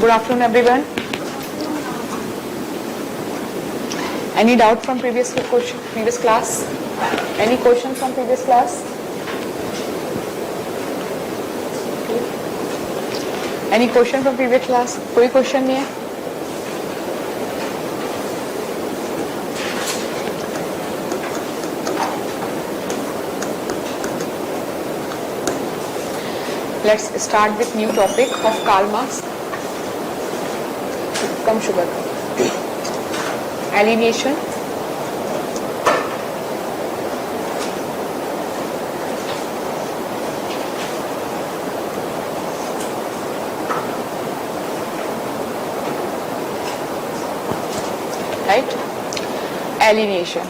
Good afternoon, everyone. Any doubt from previous class? Any question from previous class? Any question from previous class? कोई question नहीं है? Let's start with new topic of Karl Marx. Come sugar. Alienation. Right? Alienation.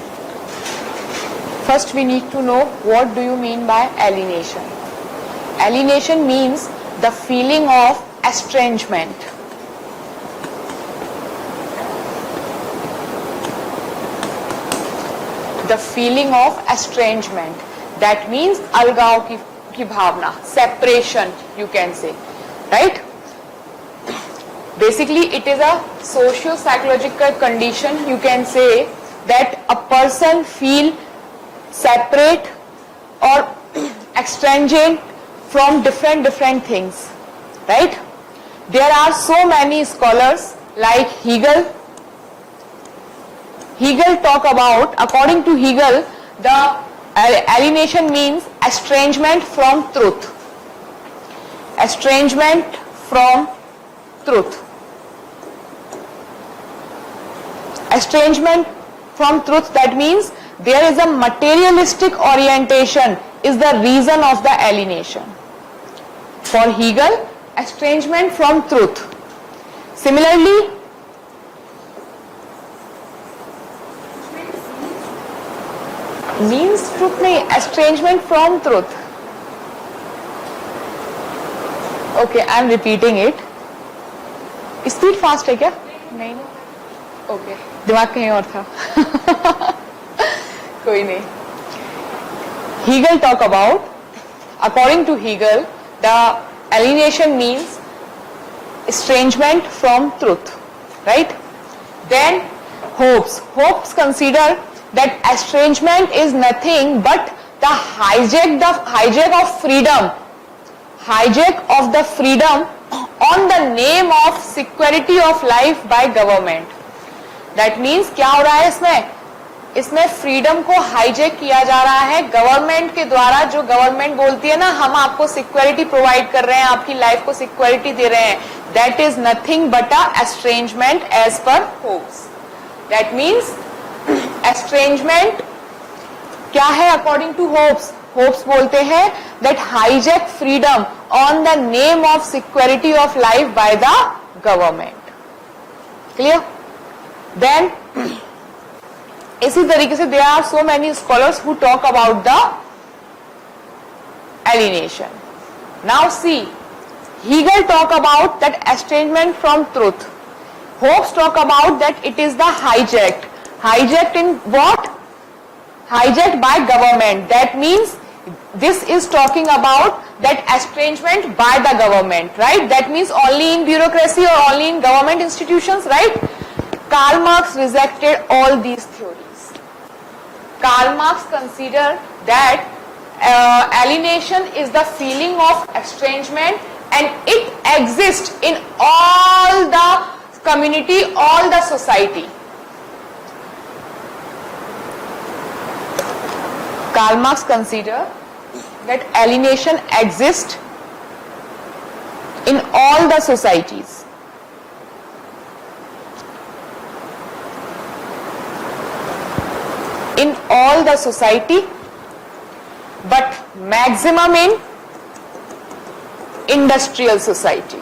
First we need to know what do you mean by alienation. Alienation means the feeling of estrangement. The feeling of estrangement. That means अलगाव की भावना, separation you can say, right? Basically it is a socio-psychological condition, you can say, that a person feel separate or estranged from different things, right? There are so many scholars like Hegel. Hegel talk about, according to Hegel, the alienation means estrangement from truth. Estrangement from truth. Estrangement from truth, that means there is a materialistic orientation is the reason of the alienation. For Hegel, estrangement from truth. Similarly, means truth नहीं, estrangement from truth. Okay, I am repeating it. Speed fast है क्या? नहीं. Okay, दिमाग कहीं और था. कोई नहीं. Hegel talk about, according to Hegel, the alienation means estrangement from truth, right? Then Hobbes consider that estrangement is nothing but the hijack of freedom, hijack of the freedom on the name of security of life by government. That means क्या हो रहा है इसमें freedom को hijack किया जा रहा है गवर्नमेंट के द्वारा. जो गवर्नमेंट बोलती है ना, हम आपको सिक्योरिटी प्रोवाइड कर रहे हैं, आपकी लाइफ को सिक्योरिटी दे रहे हैं, that is nothing but a estrangement as per Hobbes. That means estrangement क्या है अकॉर्डिंग टू होप्स? होप्स बोलते हैं that hijack freedom on the name of security of life by the government. Clear? Then इसी तरीके से there are so many scholars who talk about the alienation. Now see, Hegel talk about that estrangement from truth. Hobbes talk about that it is the hijacked. Hijacked in what? Hijacked by government. That means this is talking about that estrangement by the government, right? That means only in bureaucracy or only in government institutions, right? Karl Marx rejected all these theories. Karl Marx considered that alienation is the feeling of estrangement and it exists in all the community, all the society. Karl Marx considered that alienation exists in all the societies. In all the society, but maximum in industrial society.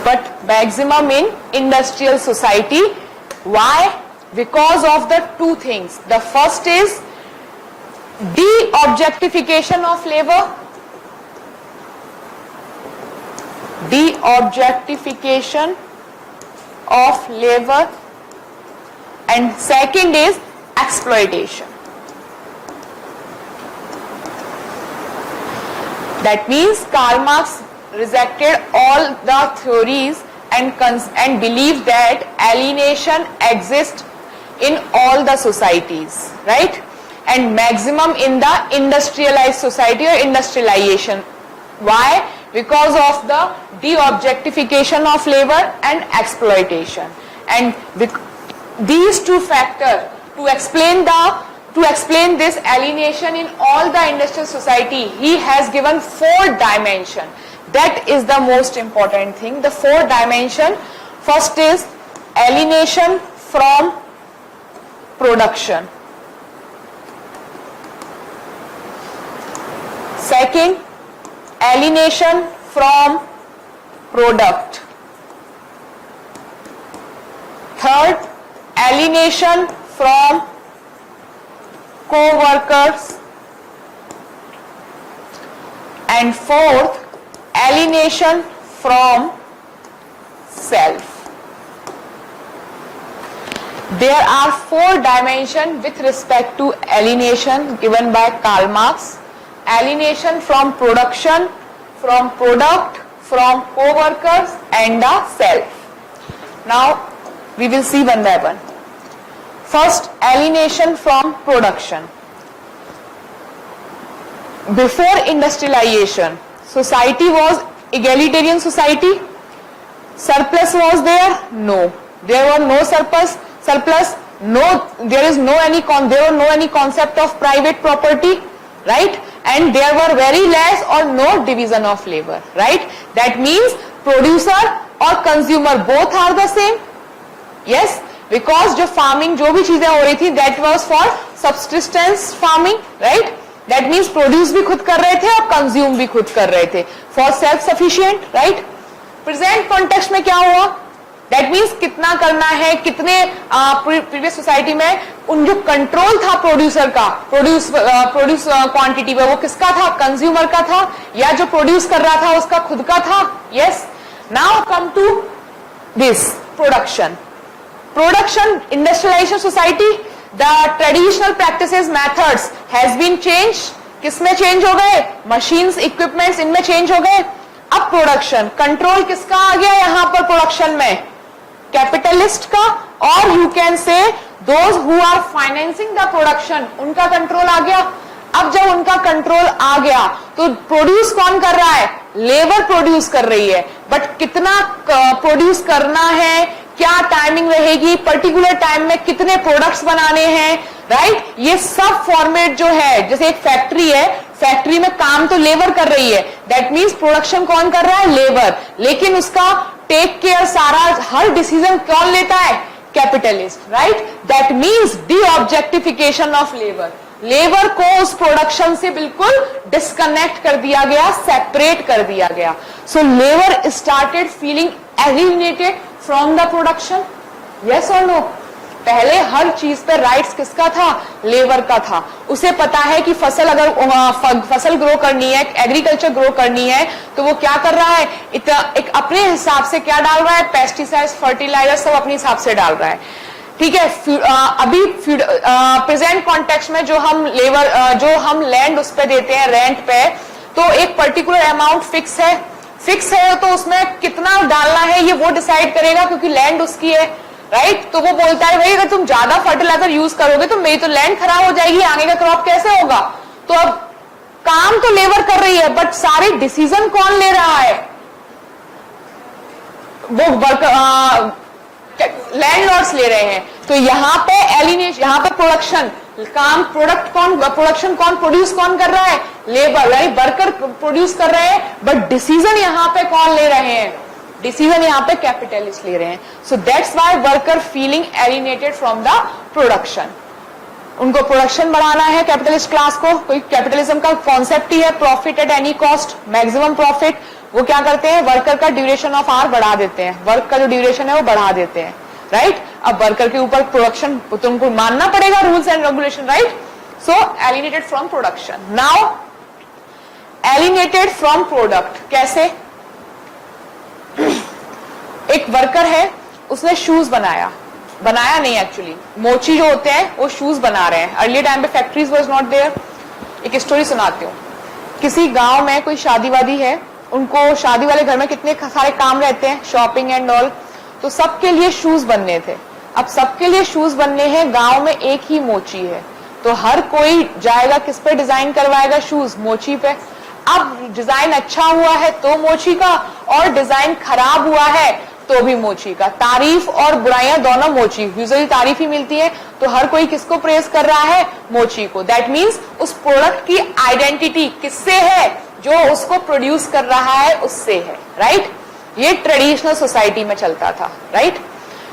But maximum in industrial society. Why? Because of the two things. The first is de-objectification of labor. De-objectification of labor. And second is exploitation. That means Karl Marx rejected all the theories and believed that alienation exists in all the societies, right? And maximum in the industrialized society or industrialization. Why? Because of the de-objectification of labor and exploitation. And these two factors to explain this alienation in all the industrial society, he has given 4 dimensions. That is the most important thing. The 4 dimensions. First is alienation from production. Second, alienation from product. Third, alienation from co-workers. And fourth, alienation from self. There are 4 dimensions with respect to alienation given by Karl Marx. Alienation from production, from product, from co-workers and the self. Now we will see one by one. First, alienation from production. Before industrialization, society was egalitarian society. Surplus was there? No. There were no surplus. No. There were no any concept of private property, right? And there were very less or no division of labor, right? That means producer or consumer both are the same. Yes, because जो farming जो भी चीजें हो रही थी, that was for subsistence farming, right? That means produce भी खुद कर रहे थे और consume भी खुद कर रहे थे, for self sufficient, right? Present context में क्या हुआ? That means कितना करना है, कितने previous society में उन जो कंट्रोल था प्रोड्यूसर का, प्रोड्यूस क्वांटिटी में, वो किसका था? कंज्यूमर का था, या जो प्रोड्यूस कर रहा था उसका खुद का था? Yes. Now come to this production. Industrialisation society, the traditional practices methods has been change. किसमें चेंज हो गए? मशीन्स, इक्विपमेंट्स, इनमें चेंज हो गए. अब प्रोडक्शन कंट्रोल किसका आ गया यहां पर प्रोडक्शन में? कैपिटलिस्ट का, और you can say those who are financing the production, उनका कंट्रोल आ गया. अब जब उनका कंट्रोल आ गया तो प्रोड्यूस कौन कर रहा है? लेबर प्रोड्यूस कर रही है. बट कितना प्रोड्यूस करना है, क्या टाइमिंग रहेगी, पर्टिकुलर टाइम में कितने प्रोडक्ट्स बनाने हैं, राइट? ये सब फॉर्मेट जो है, जैसे एक फैक्ट्री है, फैक्ट्री में काम तो लेबर कर रही है, दैट मीन्स प्रोडक्शन कौन कर रहा है? लेबर. लेकिन उसका टेक केयर सारा हर डिसीजन कौन लेता है? Capitalist, right? That means D objectification of labour. Labour को उस प्रोडक्शन से बिल्कुल डिस्कनेक्ट कर दिया गया, सेपरेट कर दिया गया. So labour started feeling alienated from the production. Yes और नो? पहले हर चीज पे राइट्स किसका था? लेबर का था. उसे पता है कि फसल अगर फसल ग्रो करनी है, एग्रीकल्चर ग्रो करनी है, तो वो क्या कर रहा है? एक अपने हिसाब से क्या डाल रहा है? पेस्टिसाइड्स, फर्टिलाइजर सब अपने हिसाब से डाल रहा है. ठीक है. अभी प्रेजेंट कॉन्टेक्स्ट में जो हम लैंड उस पे देते हैं रेंट पे, तो एक पर्टिकुलर अमाउंट फिक्स है, तो उसमें कितना डालना है ये वो डिसाइड करेगा, क्योंकि लैंड उसकी है, राइट? तो वो बोलता है भाई अगर तुम ज्यादा फर्टिलाइजर यूज करोगे तो मेरी तो लैंड खराब हो जाएगी, आगे का क्रॉप कैसे होगा? तो अब काम तो लेबर कर रही है, बट सारे डिसीजन कौन ले रहा है? वो लैंडलॉर्ड्स ले रहे हैं. तो यहाँ पे एलिनेशन, यहाँ पे प्रोडक्शन, काम प्रोडक्शन कौन प्रोड्यूस कौन कर रहा है? Labour, right? वर्कर प्रोड्यूस कर रहे हैं, बट डिसीजन यहाँ पे कौन ले रहे हैं? डिसीजन यहाँ पे कैपिटलिस्ट ले रहे हैं. So that's why worker feeling alienated from the production. उनको प्रोडक्शन बढ़ाना है कैपिटलिस्ट क्लास को. कोई कैपिटलिज्म का कॉन्सेप्ट ही है profit eight any cost, maximum profit. वो क्या करते हैं? वर्कर का ड्यूरेशन ऑफ आवर बढ़ा देते हैं, वर्क का जो ड्यूरेशन है वो बढ़ा देते हैं, राइट? अब वर्कर के ऊपर प्रोडक्शन तुमको मानना पड़ेगा, rules and regulation, right? So alienated from production. Now alienated from product कैसे? एक वर्कर है, उसने शूज बनाया नहीं एक्चुअली, मोची जो होते हैं वो शूज बना रहे हैं. अर्ली टाइम पे फैक्ट्रीज वाज नॉट देयर. एक स्टोरी सुनाती हूँ. किसी गांव में कोई शादी वादी है, उनको शादी वाले घर में कितने सारे काम रहते हैं, शॉपिंग एंड ऑल, तो सबके लिए शूज बनने थे। अब सबके लिए शूज बनने हैं, गांव में एक ही मोची है, तो हर कोई जाएगा किस पे डिजाइन करवाएगा, शूज, मोची पे। अब डिजाइन अच्छा हुआ है तो मोची का, और डिजाइन खराब हुआ है तो भी मोची का। तारीफ और बुराइयां दोनों मोची, यूजुअली तारीफ ही मिलती है, तो हर कोई किसको प्रेज कर रहा है, मोची को। दैट मीन्स उस प्रोडक्ट की आइडेंटिटी किससे है, जो उसको प्रोड्यूस कर रहा है उससे है, राइट। ये ट्रेडिशनल सोसाइटी में चलता था, राइट।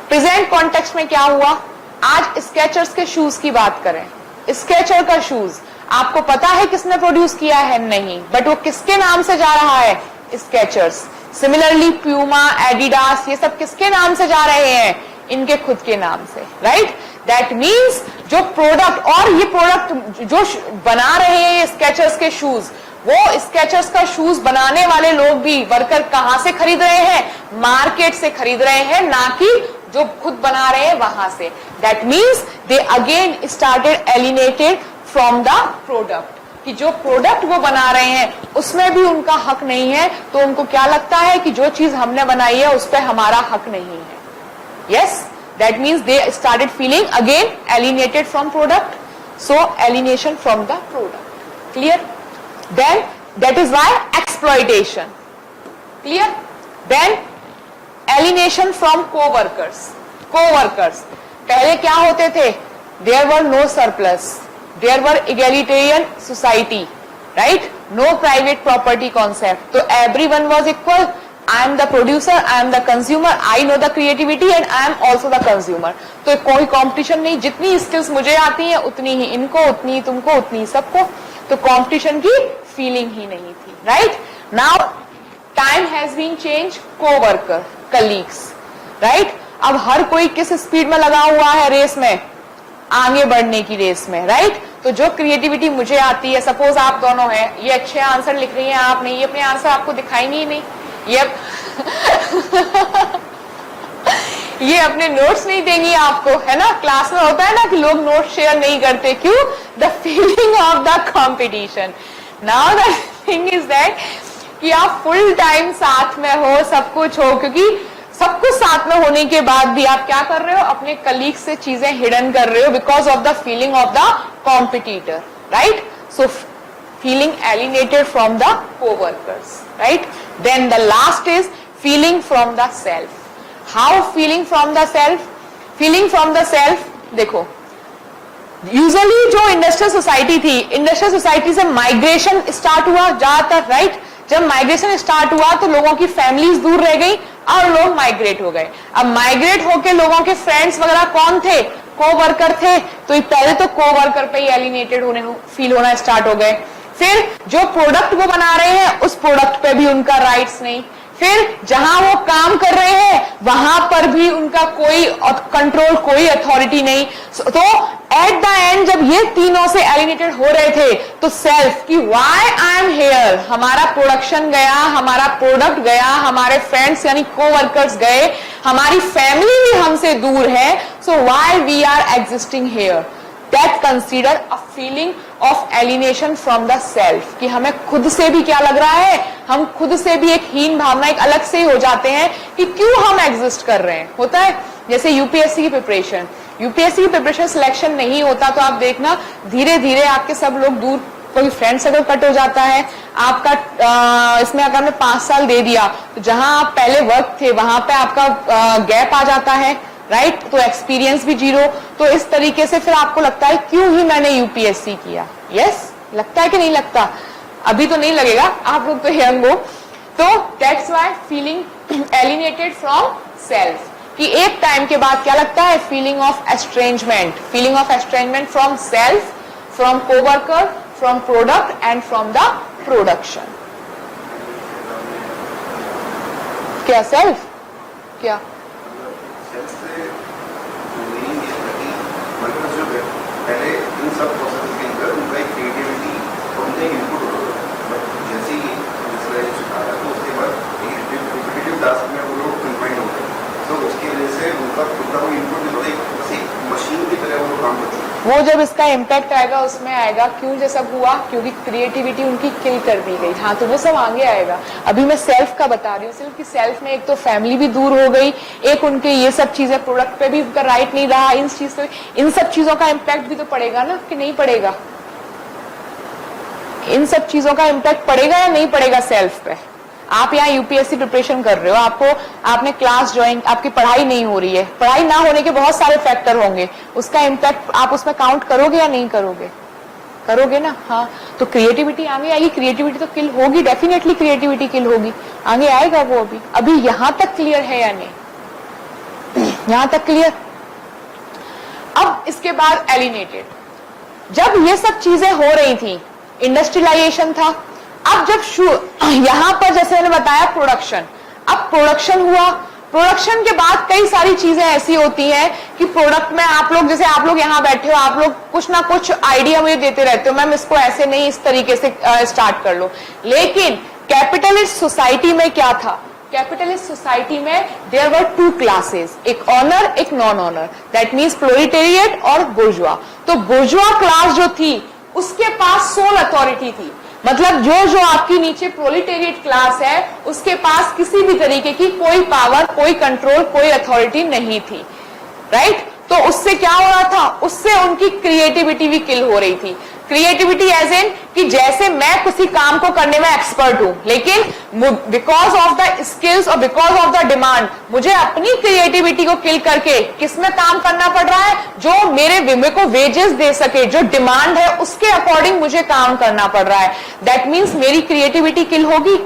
प्रेजेंट कॉन्टेक्स्ट में क्या हुआ, आज स्केचर्स के शूज की बात करें, स्केचर का शूज आपको पता है किसने प्रोड्यूस किया है, नहीं, बट वो किसके नाम से जा रहा है, स्केचर्स। सिमिलरली प्यूमा, एडिडास, ये सब किसके नाम से जा रहे हैं, इनके खुद के नाम से, राइट। दैट मीन्स जो प्रोडक्ट, और ये प्रोडक्ट जो बना रहे हैं ये स्केचर्स के शूज, वो स्केचर्स का शूज बनाने वाले लोग भी, वर्कर कहां से खरीद रहे हैं, मार्केट से खरीद रहे हैं, ना कि जो खुद बना रहे हैं वहां से। That means they again started alienated from the product, कि जो प्रोडक्ट वो बना रहे हैं उसमें भी उनका हक नहीं है, तो उनको क्या लगता है कि जो चीज हमने बनाई है उस पर हमारा हक नहीं है। Yes, that means they started feeling again alienated from product, so alienation from the product. Clear? Then that is why exploitation. Clear? Then alienation from co-workers. Co-workers पहले क्या होते थे, there were no surplus, there were egalitarian society, right? No private property concept, तो everyone was equal. I am the producer, I am the consumer, I know the creativity and I am also the consumer. तो कोई competition नहीं, जितनी skills मुझे आती हैं उतनी ही इनको, उतनी ही तुमको, उतनी ही सबको, तो कंपटीशन की फीलिंग ही नहीं थी, right. Now time has been change, coworker, colleagues, right. अब हर कोई किस स्पीड में लगा हुआ है, रेस में, आगे बढ़ने की रेस में, राइट। तो जो क्रिएटिविटी मुझे आती है, सपोज आप दोनों हैं, ये अच्छे आंसर लिख रही हैं, आप नहीं, ये अपने आंसर आपको दिखाएंगे ही नहीं, ये अपने नोट्स नहीं देंगी आपको, है ना। क्लास में होता है ना कि लोग नोट्स शेयर नहीं करते, क्यों, the feeling of the competition. Now the thing is that कि आप फुल टाइम साथ में हो, सब कुछ हो, क्योंकि सब कुछ साथ में होने के बाद भी आप क्या कर रहे हो, अपने कलीग से चीजें हिडन कर रहे हो, because of the feeling of the competitor, right. So feeling alienated from the coworkers, right. Then the last is feeling from the self. How feeling from the self, feeling from the self, देखो usually जो industrial society थी, industrial society से migration start हुआ ज्यादातर, right. जब migration start हुआ तो लोगों की फैमिलीज दूर रह गई और लोग माइग्रेट हो गए। अब माइग्रेट होके लोगों के फ्रेंड्स वगैरह कौन थे, कोवर्कर थे, तो पहले तो कोवर्कर पे ही एलिनेटेड होने, फील होना स्टार्ट हो गए। फिर जो प्रोडक्ट वो बना रहे हैं उस प्रोडक्ट पे भी उनका राइट्स नहीं, फिर जहां वो काम कर रहे हैं वहां पर भी उनका कोई कंट्रोल, कोई अथॉरिटी नहीं। तो एट द एंड जब ये तीनों से एलिनेटेड हो रहे थे तो सेल्फ की व्हाई आई एम हियर, हमारा प्रोडक्शन गया, हमारा प्रोडक्ट गया, हमारे फ्रेंड्स यानी कोवर्कर्स गए, हमारी फैमिली भी हमसे दूर है, so why we are existing here. That consider a feeling of alienation from the self, कि हमें खुद से भी क्या लग रहा है, हम खुद से भी एक हीन भावना, एक अलग से ही हो जाते हैं कि क्यों हम एग्जिस्ट कर रहे हैं। होता है जैसे यूपीएससी की प्रिपरेशन, यूपीएससी की प्रिपरेशन सिलेक्शन नहीं होता तो आप देखना धीरे धीरे आपके सब लोग दूर, कोई फ्रेंड सर्कल कट हो जाता है आपका। इसमें अगर हमने 5 साल दे दिया तो जहां आप पहले वर्क थे वहां पे आपका गैप आ जाता है, राइट। तो एक्सपीरियंस भी जीरो, तो इस तरीके से फिर आपको लगता है क्यों ही मैंने यूपीएससी किया। यस, लगता है कि नहीं लगता? अभी तो नहीं लगेगा, आप लोग तो यंग हो। तो that's why feeling alienated from self, कि एक टाइम के बाद क्या लगता है, feeling of estrangement, feeling of estrangement from self, from coworker, from product and from the production. क्या सेल्फ, क्या पहले इन सब प्रोसेस के अंदर उनका एक क्रिएटिविटी और उनका एक इनपुट होता था, बट जैसे ही दूसरा सिखाया तो उसके बाद एक रिपीटेटिव टास्क में वो लोग कन्फाइंड हो गए, तो उसकी वजह से उनका खुद का कोई इनपुट नहीं होता, बस एक मशीन की तरह वो काम करते हैं। वो जब इसका इम्पैक्ट आएगा उसमें आएगा क्यों ये सब हुआ, क्योंकि क्रिएटिविटी उनकी किल कर दी गई। हाँ, तुम्हें सब आगे आएगा। अभी मैं सेल्फ का बता रही हूँ सिर्फ कि सेल्फ में एक तो फैमिली भी दूर हो गई, एक उनके ये सब चीजें प्रोडक्ट पे भी उनका राइट नहीं रहा, इन सब चीजों का इम्पैक्ट भी तो पड़ेगा ना, कि नहीं पड़ेगा? इन सब चीजों का इम्पैक्ट पड़ेगा या नहीं पड़ेगा सेल्फ पे? आप यहाँ यूपीएससी प्रिपरेशन कर रहे हो, आपने क्लास ज्वाइन, आपकी पढ़ाई नहीं हो रही है, पढ़ाई ना होने के बहुत सारे फैक्टर होंगे, उसका इम्पैक्ट आप उसमें काउंट करोगे या नहीं करोगे? करोगे ना। हाँ, तो क्रिएटिविटी आगे आएगी, क्रिएटिविटी तो किल होगी, डेफिनेटली क्रिएटिविटी किल होगी, आगे आएगा वो। अभी यहां तक क्लियर है या नहीं? यहां तक क्लियर। अब इसके बाद एलिनेटेड, जब ये सब चीजें हो रही थी, इंडस्ट्रियलाइजेशन था, अब जब यहां पर जैसे मैंने बताया प्रोडक्शन, अब प्रोडक्शन हुआ, प्रोडक्शन के बाद कई सारी चीजें ऐसी होती हैं कि प्रोडक्ट में आप लोग, जैसे आप लोग यहाँ बैठे हो, आप लोग कुछ ना कुछ आइडिया मुझे देते रहते हो, मैम इसको ऐसे नहीं इस तरीके से स्टार्ट कर लो। लेकिन कैपिटलिस्ट सोसाइटी में क्या था? कैपिटलिस्ट सोसाइटी में देयर वर टू क्लासेस, एक ऑनर एक non owner, that means proletariat और बुर्जुआ। तो बुर्जुआ क्लास जो थी उसके पास सोल अथॉरिटी थी, मतलब जो आपकी नीचे प्रोलिटेरिएट क्लास है उसके पास किसी भी तरीके की कोई पावर, कोई कंट्रोल, कोई अथॉरिटी नहीं थी, राइट? तो उससे क्या हो रहा था? उससे उनकी क्रिएटिविटी भी किल हो रही थी। क्रिएटिविटी एज इन कि जैसे मैं किसी काम को करने में एक्सपर्ट हूं, लेकिन बिकॉज ऑफ द स्किल्स और बिकॉज ऑफ द डिमांड मुझे अपनी क्रिएटिविटी को किल करके किसमें काम करना पड़ रहा है? जो मेरे को वेजेस दे सके, जो डिमांड है उसके अकॉर्डिंग मुझे काम करना पड़ रहा है। दैट मीन्स मेरी क्रिएटिविटी किल होगी।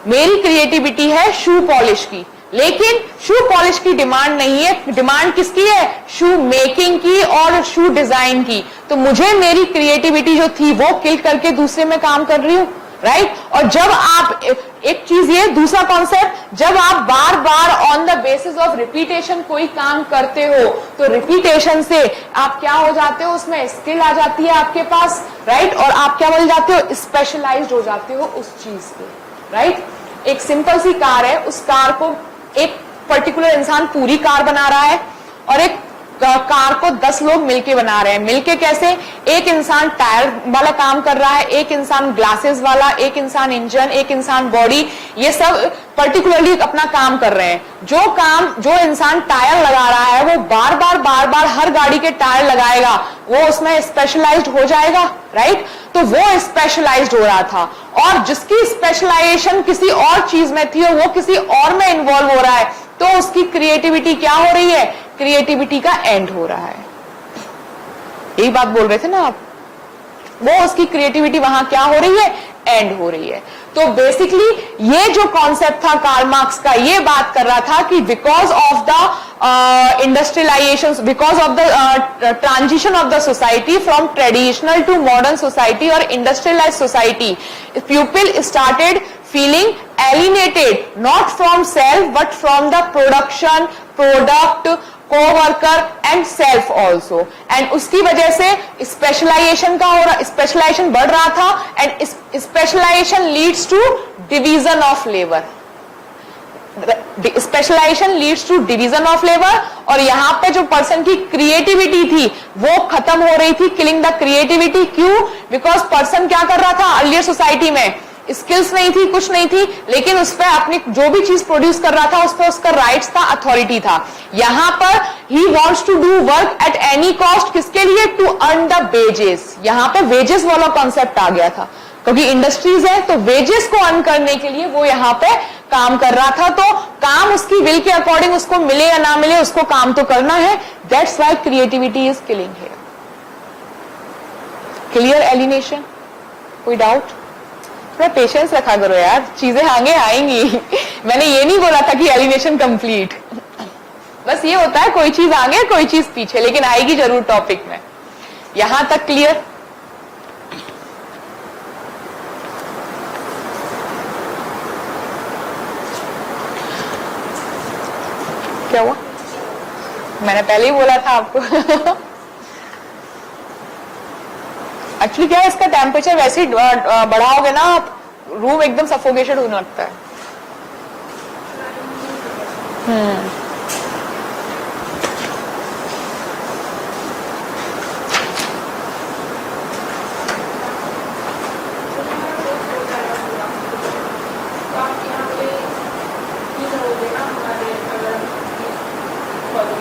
मेरी क्रिएटिविटी है शू पॉलिश की, लेकिन शू पॉलिश की डिमांड नहीं है, डिमांड किसकी है? शू मेकिंग की और शू डिजाइन की। तो मुझे मेरी क्रिएटिविटी जो थी वो किल करके दूसरे में काम कर रही हूं, राइट? और जब आप एक चीज, ये दूसरा कॉन्सेप्ट, जब आप बार बार on the basis of repetition कोई काम करते हो तो रिपीटेशन से आप क्या हो जाते हो? उसमें स्किल आ जाती है आपके पास, राइट? और आप क्या बन जाते हो? स्पेशलाइज्ड हो जाते हो उस चीज के, राइट? एक सिंपल सी कार है, उस कार को एक पर्टिकुलर इंसान पूरी कार बना रहा है और एक कार को 10 लोग मिलके बना रहे हैं। मिलके कैसे? एक इंसान टायर वाला काम कर रहा है, एक इंसान ग्लासेस वाला, एक इंसान इंजन, एक इंसान बॉडी, ये सब पर्टिकुलरली अपना काम कर रहे हैं। जो इंसान टायर लगा रहा है वो बार बार हर गाड़ी के टायर लगाएगा, वो उसमें स्पेशलाइज्ड हो जाएगा, राइट? तो वो स्पेशलाइज्ड हो रहा था, और जिसकी स्पेशलाइजेशन किसी और चीज में थी और वो किसी और में इन्वॉल्व हो रहा है, तो उसकी क्रिएटिविटी क्या हो रही है? क्रिएटिविटी का एंड हो रहा है। यही बात बोल रहे थे ना आप, वो उसकी क्रिएटिविटी वहां क्या हो रही है? एंड हो रही है। तो बेसिकली ये जो कॉन्सेप्ट था कार्ल मार्क्स का, ये बात कर रहा था कि because of the industrialization, because of the transition of the society from traditional to modern society और industrialize society, people started feeling alienated not from self but from the production, product, co-worker and self also, and उसकी वजह से specialisation का हो रहा, specialisation बढ़ रहा था, and specialisation leads to division of labour, specialisation leads to division of labour, और यहाँ पे जो पर्सन की क्रिएटिविटी थी वो खत्म हो रही थी, किलिंग द क्रिएटिविटी। क्यों? बिकॉज पर्सन क्या कर रहा था? अर्लियर सोसाइटी में स्किल्स नहीं थी, कुछ नहीं थी, लेकिन उस पर अपनी जो भी चीज प्रोड्यूस कर रहा था उस पर उसका राइट्स था, अथॉरिटी था। यहां पर ही wants to do work at any cost, किसके लिए? To earn the wages. यहां पे वेजेस वाला कॉन्सेप्ट आ गया था, क्योंकि इंडस्ट्रीज है तो वेजेस को अर्न करने के लिए वो यहाँ पे काम कर रहा था। तो काम उसकी विल के अकॉर्डिंग उसको मिले या ना मिले, उसको काम तो करना है। That's why creativity is killing here. Clear alienation? कोई डाउट? थोड़ा पेशेंस रखा करो यार, चीजें आगे आएंगी। मैंने ये नहीं बोला था कि एलिनेशन कंप्लीट, बस ये होता है कोई चीज आगे कोई चीज पीछे, लेकिन आएगी जरूर टॉपिक में। यहां तक क्लियर? क्या हुआ? मैंने पहले ही बोला था आपको। एक्चुअली क्या है, इसका टेम्परेचर वैसे ही बढ़ाओगे ना आप, रूम एकदम सफोकेटेड होने लगता है।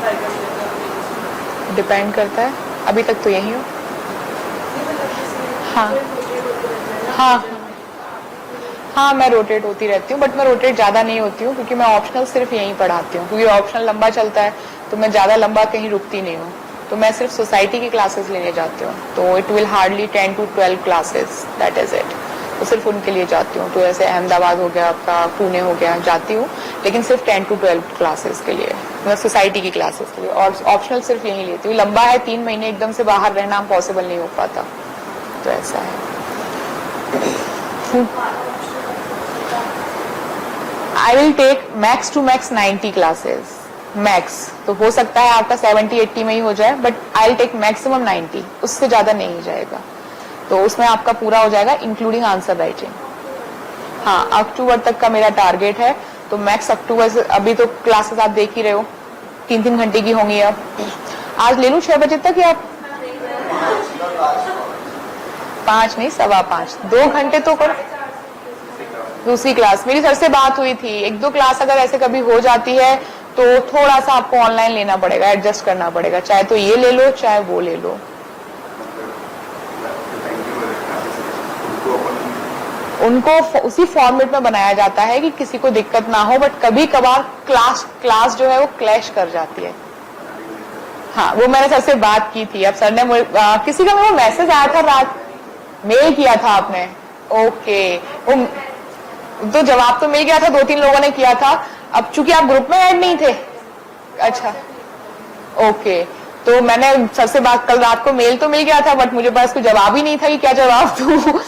साइकिल लेते हैं? डिपेंड करता है, अभी तक तो यही हो। हाँ हाँ हाँ, मैं रोटेट होती रहती हूँ, बट मैं रोटेट ज़्यादा नहीं होती हूँ क्योंकि मैं ऑप्शनल सिर्फ यहीं पढ़ाती हूँ, क्योंकि ऑप्शनल लंबा चलता है तो मैं ज़्यादा लंबा कहीं रुकती नहीं हूँ। तो मैं सिर्फ सोसाइटी की क्लासेस लेने जाती हूँ, तो it will hardly 10 to 12 classes, that is it. तो सिर्फ उनके लिए जाती हूँ। तो ऐसे अहमदाबाद हो गया, आपका पुणे हो गया, जाती हूँ, लेकिन सिर्फ 10 to 12 क्लासेस के लिए, मतलब सोसाइटी की क्लासेस के लिए। और ऑप्शनल सिर्फ यहीं लेती हूँ। लंबा है, 3 महीने एकदम से बाहर रहना पॉसिबल नहीं हो पाता, तो ऐसा है। I will take max to max 90 classes, max। तो हो सकता है आपका 70-80 में ही हो जाए, but I will take maximum 90, उससे ज्यादा नहीं जाएगा। तो उसमें आपका पूरा हो जाएगा इंक्लूडिंग आंसर राइटिंग। हाँ, अक्टूबर तक का मेरा टारगेट है, तो मैक्स अक्टूबर से। अभी तो क्लासेस आप देख ही रहे हो, 3-3 घंटे की होंगी। अब आज ले लूं 6 बजे तक, या 5 नहीं, 5:15, 2 घंटे तो करो। दूसरी क्लास मेरी सर से बात हुई थी, 1-2 क्लास अगर ऐसे कभी हो जाती है तो थोड़ा सा आपको ऑनलाइन लेना पड़ेगा, एडजस्ट करना पड़ेगा, चाहे तो ये ले लो चाहे वो ले लो। उनको उसी फॉर्मेट में बनाया जाता है कि किसी को दिक्कत ना हो, बट कभी कभार क्लास जो है वो क्लैश कर जाती है। हाँ, वो मैंने सर से बात की थी। अब सर ने किसी का मेरा मैसेज आया था रात, मेल किया था आपने, ओके, वो तो जवाब तो मिल गया था, 2-3 लोगों ने किया था। अब चूंकि आप ग्रुप में ऐड नहीं थे, अच्छा ओके, तो मैंने सर से बात, कल रात को मेल तो मिल गया था, बट मुझे पास कोई जवाब ही नहीं था कि क्या जवाब दूं।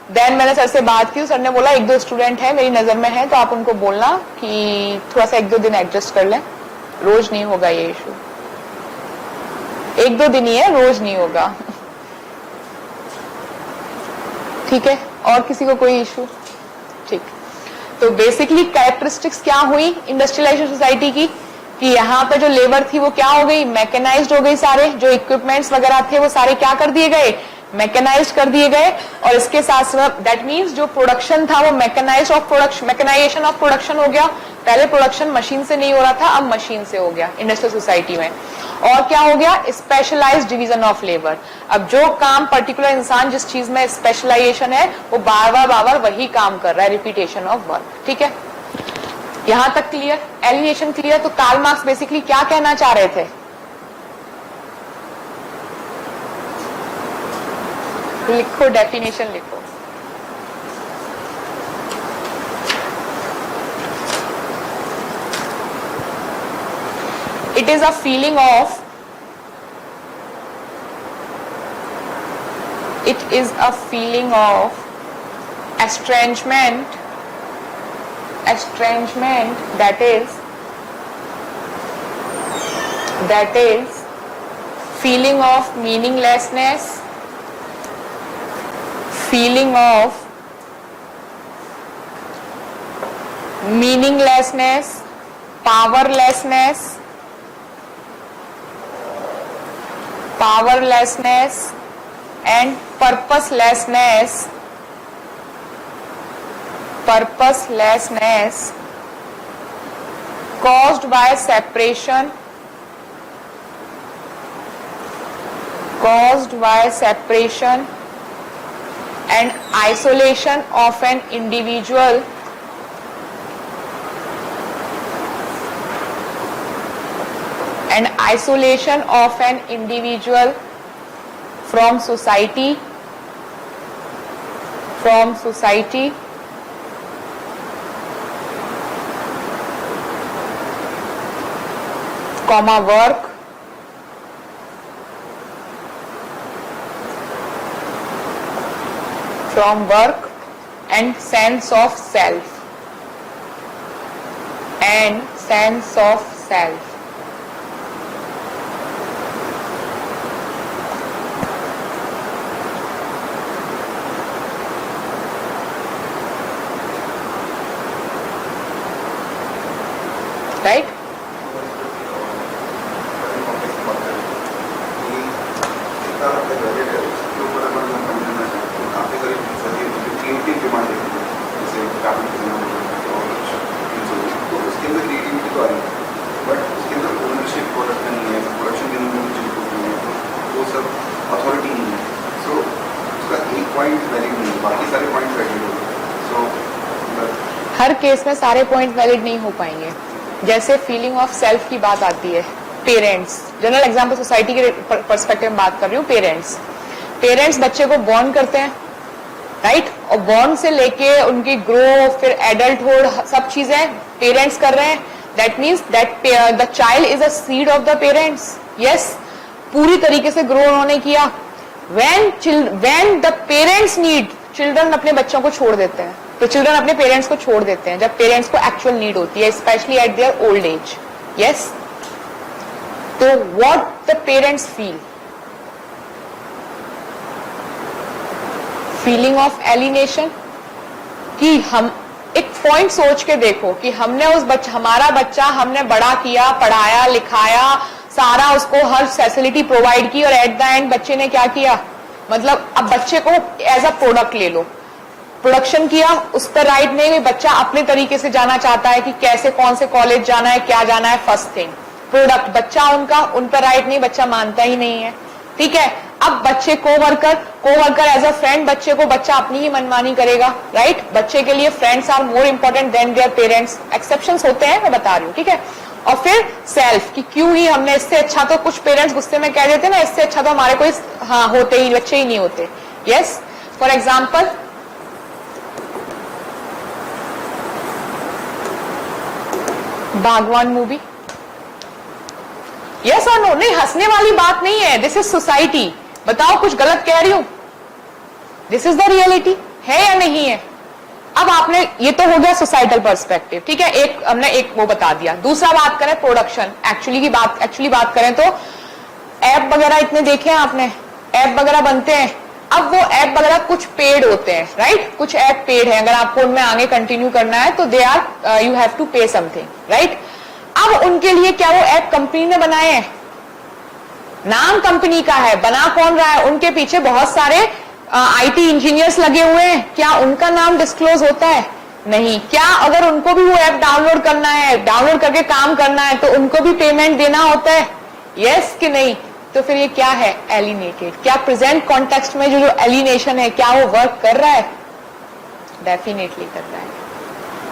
देन मैंने सर से बात की, सर ने बोला 1-2 स्टूडेंट है मेरी नजर में है, तो आप उनको बोलना कि थोड़ा सा 1-2 दिन एडजस्ट कर लें, रोज नहीं होगा ये इशू, 1-2 दिन ही है, रोज नहीं होगा। ठीक है, और किसी को कोई इशू? ठीक। तो बेसिकली कैरेक्टरिस्टिक्स क्या हुई इंडस्ट्रियलाइजेशन सोसाइटी की, कि यहाँ पे जो लेबर थी वो क्या हो गई, मैकेनाइज्ड हो गई। सारे जो इक्विपमेंट्स वगैरह थे वो सारे क्या कर दिए गए, मैकेनाइज्ड कर दिए गए। और इसके साथ साथ दैट मीन्स जो प्रोडक्शन था वो मैकेनाइजेशन ऑफ प्रोडक्शन हो गया। पहले प्रोडक्शन मशीन से नहीं हो रहा था, अब मशीन से हो गया इंडस्ट्रियल सोसाइटी में। और क्या हो गया, स्पेशलाइज्ड डिवीजन ऑफ लेबर। अब जो काम पर्टिकुलर इंसान जिस चीज में स्पेशलाइजेशन है वो बार बार वही काम कर रहा है, रिपीटेशन ऑफ वर्क। ठीक है, यहां तक क्लियर, एलिनेशन क्लियर। तो कार्ल मार्क्स बेसिकली क्या कहना चाह रहे थे, लिखो, डेफिनेशन लिखो। It is a feeling of, it is a feeling of estrangement, that is feeling of meaninglessness, feeling of meaninglessness, powerlessness and purposelessness caused by separation and isolation of an individual from society, comma work, from work and sense of self, right? But उसके अंदर ownership product हर case में सारे point valid नहीं हो पाएंगे। जैसे feeling of self की बात आती है, पेरेंट्स, जनरल एग्जाम्पल सोसाइटी के पर्सपेक्टिव में बात कर रही हूँ। पेरेंट्स बच्चे को बॉर्न करते हैं, राइट, और बॉर्न से लेके उनकी ग्रो, फिर एडल्टहुड, सब चीजें पेरेंट्स कर रहे हैं। That means that the child is a seed of the parents. Yes, पूरी तरीके से ग्रो उन्होंने किया। when the parents need, children अपने बच्चों को छोड़ देते हैं, तो चिल्ड्रन अपने पेरेंट्स को छोड़ देते हैं जब पेरेंट्स को एक्चुअल नीड होती है, specially at their old age. Yes, तो what the parents feel, feeling of alienation, कि हम एक पॉइंट सोच के देखो कि हमने हमारा बच्चा हमने बड़ा किया, पढ़ाया लिखाया, सारा उसको हर फैसिलिटी प्रोवाइड की, और एट द एंड बच्चे ने क्या किया, मतलब अब बच्चे को एज अ प्रोडक्ट ले लो, प्रोडक्शन किया, उस पर राइट नहीं हुई, बच्चा अपने तरीके से जाना चाहता है कि कैसे कौन से कॉलेज जाना है, क्या जाना है, फर्स्ट थिंग प्रोडक्ट, बच्चा उन पर राइट नहीं, बच्चा मानता ही नहीं है। ठीक है, अब बच्चे कोवर्कर एज अ फ्रेंड, बच्चे को बच्चा अपनी ही मनमानी करेगा, राइट। बच्चे के लिए friends are more important than their parents, exceptions होते हैं, मैं बता रही हूँ, ठीक है। और फिर सेल्फ, कि क्यों ही हमने, इससे अच्छा तो कुछ पेरेंट्स गुस्से में कह देते ना, इससे अच्छा तो हमारे कोई होते ही बच्चे ही नहीं होते। यस, फॉर एग्जाम्पल बागवान मूवी, यस और नो, नहीं हंसने वाली बात नहीं है, दिस इज सोसाइटी। बताओ कुछ गलत कह रही हूं, दिस इज द रियलिटी, है या नहीं है। अब आपने, ये तो हो गया सोसाइटल पर्सपेक्टिव, ठीक है, हमने एक वो बता दिया। दूसरा बात करें प्रोडक्शन, एक्चुअली बात करें तो ऐप वगैरह इतने देखे हैं आपने, ऐप वगैरह बनते हैं। अब वो ऐप वगैरह कुछ पेड होते हैं, राइट, कुछ ऐप पेड है, अगर आपको उनमें आगे कंटिन्यू करना है तो they are, you have to pay something, right. अब उनके लिए क्या वो ऐप कंपनी ने बनाए हैं, नाम कंपनी का है, बना कौन रहा है, उनके पीछे बहुत सारे आईटी इंजीनियर्स लगे हुए हैं, क्या उनका नाम डिस्क्लोज होता है? नहीं। क्या अगर उनको भी वो ऐप डाउनलोड करना है, डाउनलोड करके काम करना है, तो उनको भी पेमेंट देना होता है? यस कि नहीं? तो फिर ये क्या है? एलिनेटेड। क्या प्रेजेंट कॉन्टेक्स्ट में जो एलिनेशन है, क्या वो वर्क कर रहा है? डेफिनेटली कर रहा है।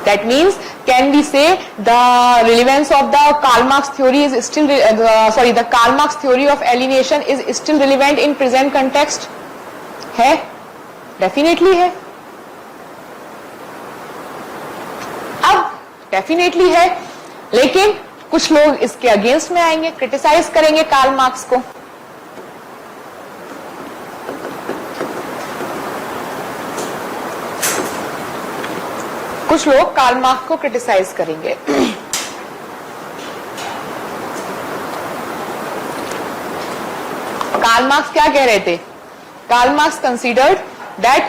That means, can we say the relevance of the Karl Marx theory is still, the Karl Marx theory of alienation is still relevant in present context? है, डेफिनेटली है। अब डेफिनेटली है, लेकिन कुछ लोग इसके अगेंस्ट में आएंगे, क्रिटिसाइज करेंगे कार्ल मार्क्स को। कुछ लोग कार्ल मार्क्स को क्रिटिसाइज करेंगे। कार्ल मार्क्स क्या कह रहे थे? Karl Marx considered that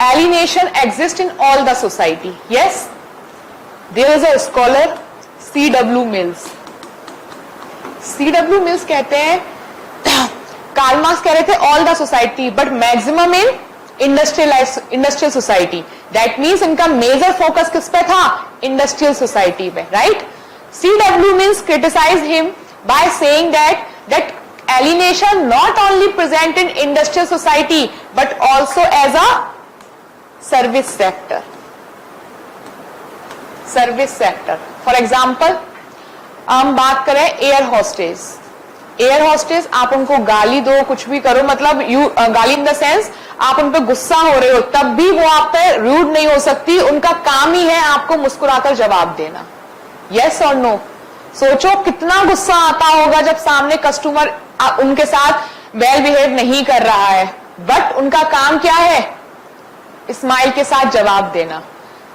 alienation exists in all the society. Yes, there is a scholar C.W. Mills. C.W. Mills कहते हैं, Karl Marx कह रहे थे all the society, but maximum in industrial society. That means इनका major focus किस पे था? Industrial society पे, right? C.W. Mills criticized him by saying that alienation not only present in industrial society but also as a service sector. Service sector. For example, हम बात करें air hostess. Air hostess, आप उनको गाली दो, कुछ भी करो, मतलब गाली इन द सेंस आप उन पे गुस्सा हो रहे हो, तब भी वो आप पे रूड नहीं हो सकती। उनका काम ही है आपको मुस्कुराकर जवाब देना। यस और नो? सोचो कितना गुस्सा आता होगा जब सामने कस्टमर उनके साथ वेल बिहेव नहीं कर रहा है, बट उनका काम क्या है? स्माइल के साथ जवाब देना।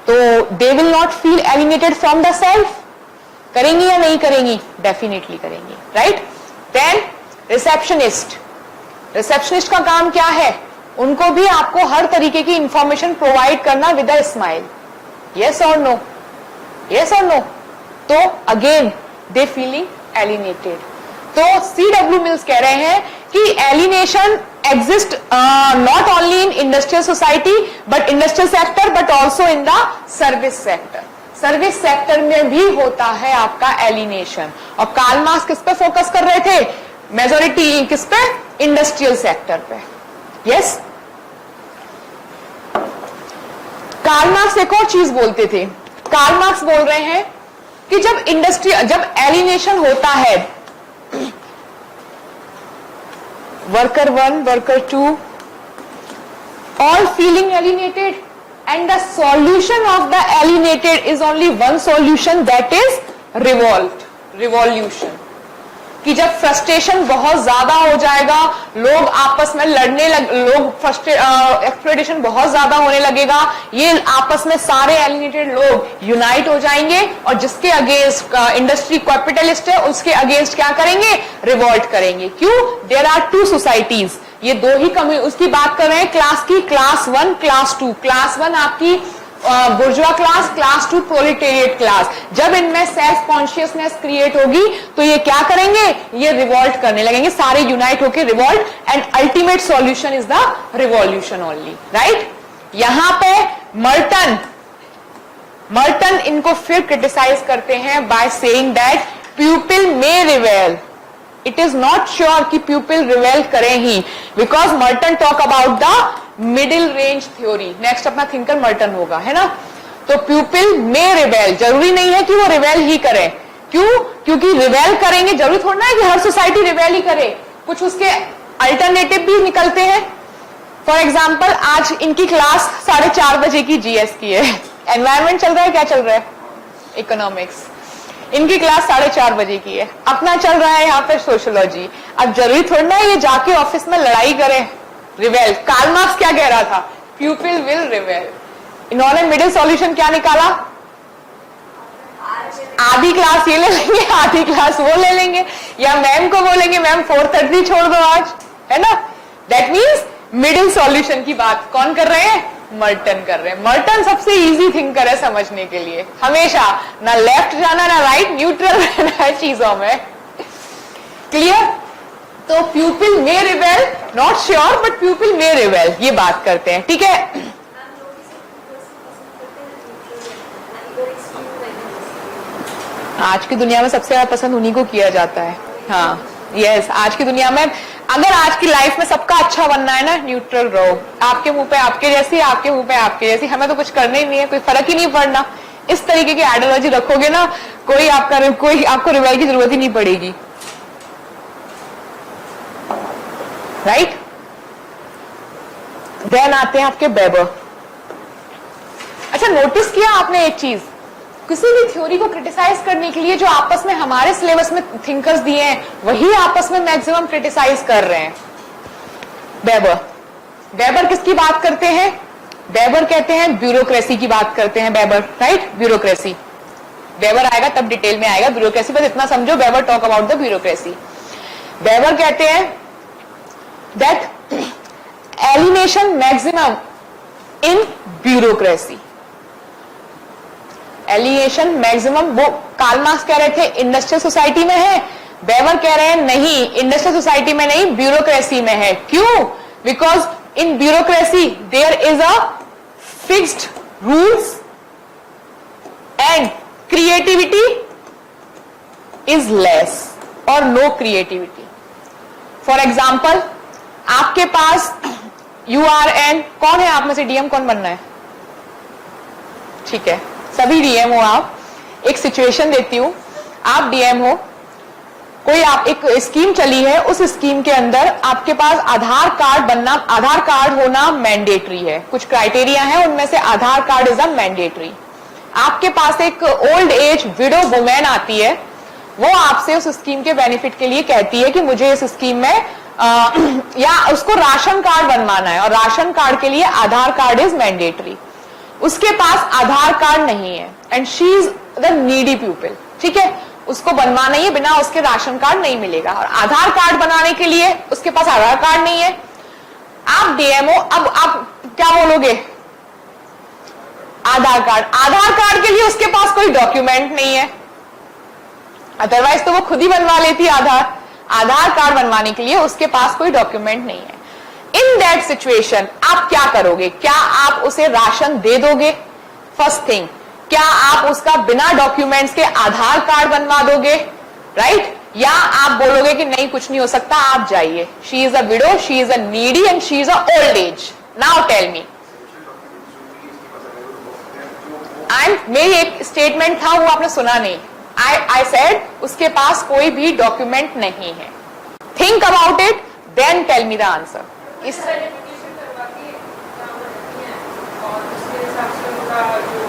तो they will not feel alienated from the self. करेंगी या नहीं करेंगी? डेफिनेटली करेंगी, राइट। Then receptionist. रिसेप्शनिस्ट का काम क्या है? उनको भी आपको हर तरीके की इंफॉर्मेशन प्रोवाइड करना विद अ स्माइल। यस और नो? यस और नो? तो अगेन दे फीलिंग एलिनेटेड। तो C.W. मिल्स कह रहे हैं कि alienation exist not only in industrial society but industrial sector, but also in the service sector. Service sector में भी होता है आपका एलिनेशन। और कार्ल मार्क्स किस पे फोकस कर रहे थे? मेजोरिटी किस पे? इंडस्ट्रियल सेक्टर पे। यस, कार्ल मार्क्स एक और चीज बोलते थे। कार्ल मार्क्स बोल रहे हैं कि जब एलिनेशन होता है, worker 1, worker 2 all feeling alienated and the solution of the alienated is only one solution, that is revolution। कि जब फ्रस्ट्रेशन बहुत ज्यादा हो जाएगा, लोग आपस में एक्सप्लॉइटेशन बहुत ज्यादा होने लगेगा, ये आपस में सारे एलिनेटेड लोग यूनाइट हो जाएंगे और जिसके अगेंस्ट इंडस्ट्री कैपिटलिस्ट है उसके अगेंस्ट क्या करेंगे, रिवॉल्ट करेंगे। क्यों? देयर आर 2 सोसाइटीज, ये 2 ही उसकी बात कर रहे हैं क्लास की, क्लास 1, क्लास 2। क्लास 1 आपकी बुर्जुआ क्लास, क्लास 2 प्रोलेटेरिएट क्लास। जब इनमें सेल्फ कॉन्शियसनेस क्रिएट होगी तो ये क्या करेंगे, ये रिवॉल्ट करने लगेंगे, सारे यूनाइट होकर revolt, and ultimate solution is the revolution only, right. यहां पे मर्टन इनको फिर क्रिटिसाइज करते हैं by saying that people may रिवेल, इट इज नॉट श्योर कि पीपल रिवेल करें ही, because Merton talk about the middle range theory. Next अपना थिंकर मर्टन होगा, है ना। तो पीपल मे रिवेल, जरूरी नहीं है कि वो रिवेल ही करें। क्यों? क्योंकि रिवेल करेंगे जरूरी थोड़ा ना है कि हर सोसाइटी रिवेल ही करे, कुछ उसके अल्टरनेटिव भी निकलते हैं। फॉर एग्जाम्पल आज इनकी क्लास 4:30 बजे की जीएस की है, एनवायरमेंट चल रहा है, क्या चल रहा है, इकोनॉमिक्स। इनकी क्लास 4:30 बजे की है, अपना चल रहा है यहाँ पे सोशियोलॉजी। अब जरूरी थोड़ा ना ये जाके ऑफिस में लड़ाई करें, रिवेल। कार्ल मार्क्स क्या कह रहा था, पीपल विल रिवेल। इन्होंने मिडिल सॉल्यूशन क्या निकाला, आधी क्लास ये ले लेंगे, आधी क्लास वो ले लेंगे, या मैम को बोलेंगे मैम 4:30 छोड़ दो आज, है ना। दैट मीन्स मिडिल सॉल्यूशन की बात कौन कर रहे हैं, मर्टन कर रहे हैं। मर्टन सबसे इजी थिंकर है समझने के लिए, हमेशा ना लेफ्ट जाना ना राइट, न्यूट्रल रहना है चीजों में। क्लियर? तो people may reveal, not sure but people may reveal, ये बात करते हैं, ठीक है। आज की दुनिया में सबसे ज्यादा पसंद उन्हीं को किया जाता है। हाँ, यस, आज की दुनिया में अगर आज की लाइफ में सबका अच्छा बनना है ना, न्यूट्रल रहो। आपके मुंह पे आपके जैसी, आपके मुंह पे आपके जैसी, हमें तो कुछ करना ही नहीं है, कोई फर्क ही नहीं पड़ना। इस तरीके की आइडियोलॉजी रखोगे ना, कोई आपको रिवेल की जरूरत ही नहीं पड़ेगी, राइट। देन आते हैं आपके बेबर। अच्छा, नोटिस किया आपने एक चीज, किसी भी थ्योरी को क्रिटिसाइज करने के लिए जो आपस में हमारे सिलेबस में थिंकर्स दिए हैं वही आपस में मैक्सिमम क्रिटिसाइज कर रहे हैं। बेबर किसकी बात करते हैं, बेबर कहते हैं ब्यूरोक्रेसी की बात करते हैं, बेबर, राइट। ब्यूरोक्रेसी, बेबर आएगा तब डिटेल में आएगा, ब्यूरोक्रेसी बस इतना समझो, Weber talk about the bureaucracy. Weber कहते हैं that alienation maximum in bureaucracy, alienation maximum, वो कार्ल मार्क्स कह रहे थे इंडस्ट्रियल सोसाइटी में है, बेवर कह रहे हैं नहीं, इंडस्ट्रियल सोसाइटी में नहीं, ब्यूरोक्रेसी में है। क्यों? Because in bureaucracy there is a fixed rules and creativity is less और नो क्रिएटिविटी। फॉर एग्जाम्पल, आपके पास URN, कौन है आप में से डीएम, कौन बनना है? ठीक है, सभी डीएम हो आप। एक सिचुएशन देती हूं, आप डीएम हो, कोई आप एक स्कीम चली है, उस स्कीम के अंदर आपके पास आधार कार्ड होना मैंडेटरी है। कुछ क्राइटेरिया है, उनमें से आधार कार्ड इज अ मैंडेटरी। आपके पास एक ओल्ड एज विडो वुमेन आती है, वो आपसे उस स्कीम के बेनिफिट के लिए कहती है कि मुझे इस स्कीम में या उसको राशन कार्ड बनवाना है और राशन कार्ड के लिए आधार कार्ड इज मैंडेटरी। उसके पास आधार कार्ड नहीं है and she is the needy people, ठीक है, उसको बनवाना ही है, बिना उसके राशन कार्ड नहीं मिलेगा। और आधार कार्ड बनाने के लिए उसके पास आधार कार्ड नहीं है, आप डीएम हो, अब आप क्या बोलोगे? आधार कार्ड के लिए उसके पास कोई डॉक्यूमेंट नहीं है, अदरवाइज तो वो खुद ही बनवा लेती आधार कार्ड बनवाने के लिए उसके पास कोई डॉक्यूमेंट नहीं है। इन दैट सिचुएशन आप क्या करोगे? क्या आप उसे राशन दे दोगे? फर्स्ट थिंग, क्या आप उसका बिना डॉक्यूमेंट्स के आधार कार्ड बनवा दोगे? राइट? या आप बोलोगे कि नहीं कुछ नहीं हो सकता, आप जाइए, she is a widow, she is a needy and she is a old age. Now tell me. मेरी एक स्टेटमेंट था वो आपने सुना नहीं. I said उसके पास कोई भी डॉक्यूमेंट नहीं है. Think about it, then tell me the answer. इस वेरिफिकेशन करवा के काम करती हैं और उसके हिसाब से उनका जो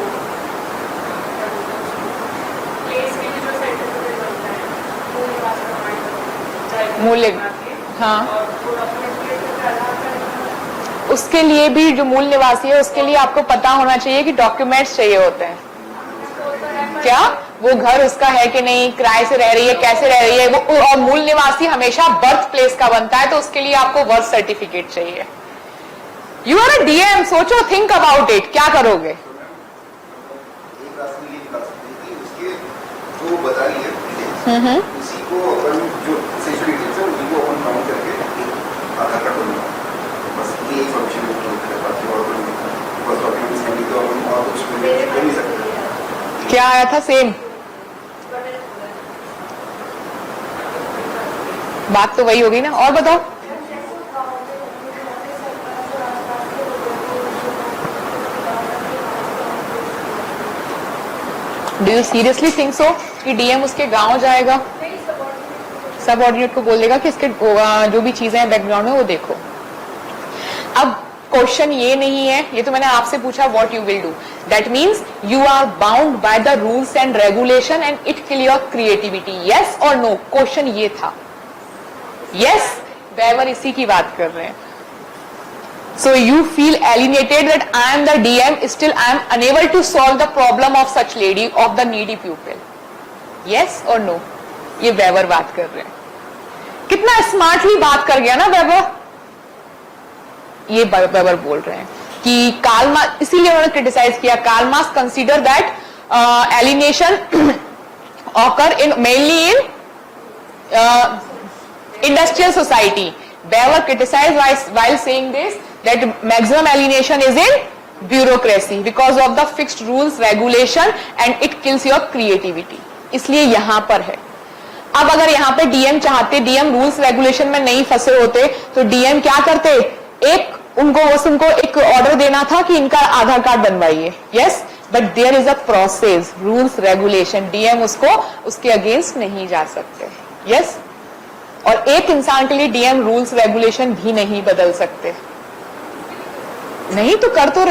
प्लेस के लिए जो सर्टिफिकेट बनता है वो निवास प्रमाण पत्र मूल्य, हाँ. और वो डॉक्यूमेंट के आधार कार्ड उसके लिए भी जो मूल निवासी है उसके लिए आपको पता होना चाहिए कि डॉक्यूमेंट्स चाहिए होते हैं. क्या वो घर उसका है कि नहीं, किराए से रह रही है, कैसे रह रही है वो, और मूल निवासी हमेशा बर्थ प्लेस का बनता है तो उसके लिए आपको बर्थ सर्टिफिकेट चाहिए. यू आर अ डीएम, सोचो, थिंक अबाउट इट, क्या करोगे? एक रास्ते में ये निकाल सकते हैं कि उसके जो बता रही है उसी को अपन जो सेंचुरी डिटेल्स है उसी को अपन काउंट करके एक आधार कार्ड बनवाओ. बस ये एक सॉल्यूशन है. बाकी और बस डॉक्यूमेंट्स नहीं तो अपन और कुछ कर नहीं सकते. क्या आया था? सेम बात तो वही होगी ना. और बताओ. Do you seriously think so कि डीएम उसके गांव जाएगा, सब ऑर्डिनेट को बोल देगा कि इसके जो भी चीजें हैं बैकग्राउंड में वो देखो. अब क्वेश्चन ये नहीं है, ये तो मैंने आपसे पूछा what you will do. That means you are bound by the rules and regulation and it kill your creativity. Yes और नो, क्वेश्चन ये था. यस, वेवर इसी की बात कर रहे हैं. So you feel alienated that I am the DM, still I am unable to solve the problem of such lady, of the needy pupil. Yes or no? ये weber बात कर रहे हैं. कितना स्मार्टली बात कर गया ना वेबर. ये वेबर बोल रहे हैं कि कार्ल मार्क्स, इसीलिए उन्होंने क्रिटिसाइज किया. Karl Marx consider that alienation occur in mainly in industrial society. Weber criticized while saying this that maximum alienation is in bureaucracy because of the fixed rules, regulation and it kills your creativity. इसलिए यहां पर है. अब अगर यहाँ पे DM चाहते, DM rules regulation में नहीं फंसे होते तो डीएम क्या करते, एक उनको एक ऑर्डर देना था कि इनका आधार कार्ड बनवाइए. Yes, but there is a process, rules regulation. DM उसके अगेंस्ट नहीं जा सकते. यस, और एक इंसान के लिए डीएम रूल्स रेगुलेशन भी नहीं बदल सकते. नहीं तो कर तो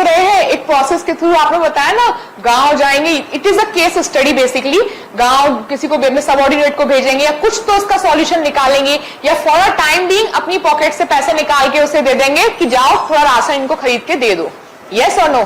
रहे हैं एक प्रोसेस के थ्रू. आपने बताया ना गांव जाएंगे, it is a case study basically. गांव किसी को सबऑर्डिनेट को भेजेंगे या कुछ तो उसका सॉल्यूशन निकालेंगे या फॉर अ टाइम बीइंग अपनी पॉकेट से पैसे निकाल के उसे दे देंगे कि जाओ थोड़ा राशन इनको खरीद के दे दो. यस और नो?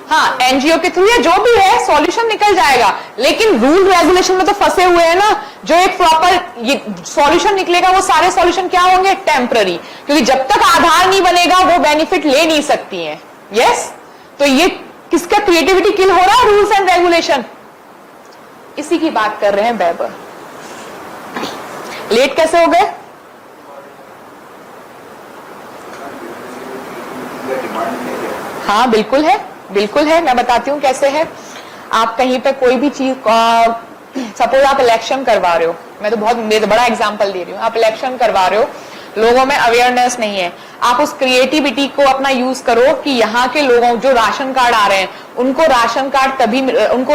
हाँ, एनजीओ के थ्रू या जो भी है सॉल्यूशन निकल जाएगा. लेकिन रूल रेगुलेशन में तो फंसे हुए हैं ना. जो एक प्रॉपर सॉल्यूशन निकलेगा वो सारे सॉल्यूशन क्या होंगे, टेम्पररी. क्योंकि जब तक आधार नहीं बनेगा वो बेनिफिट ले नहीं सकती हैं. यस, तो ये किसका क्रिएटिविटी किल हो रहा है, रूल्स एंड रेगुलेशन. इसी की बात कर रहे हैं वेबर. लेट कैसे हो गए? हाँ बिल्कुल है, बिल्कुल है. मैं बताती हूँ कैसे है. आप कहीं पे कोई भी चीज, सपोज आप इलेक्शन करवा रहे हो, मैं तो बहुत बड़ा एग्जांपल दे रही हूँ. आप इलेक्शन करवा रहे हो, लोगों में अवेयरनेस नहीं है. आप उस क्रिएटिविटी को अपना यूज करो कि यहाँ के लोगों जो राशन कार्ड आ रहे हैं उनको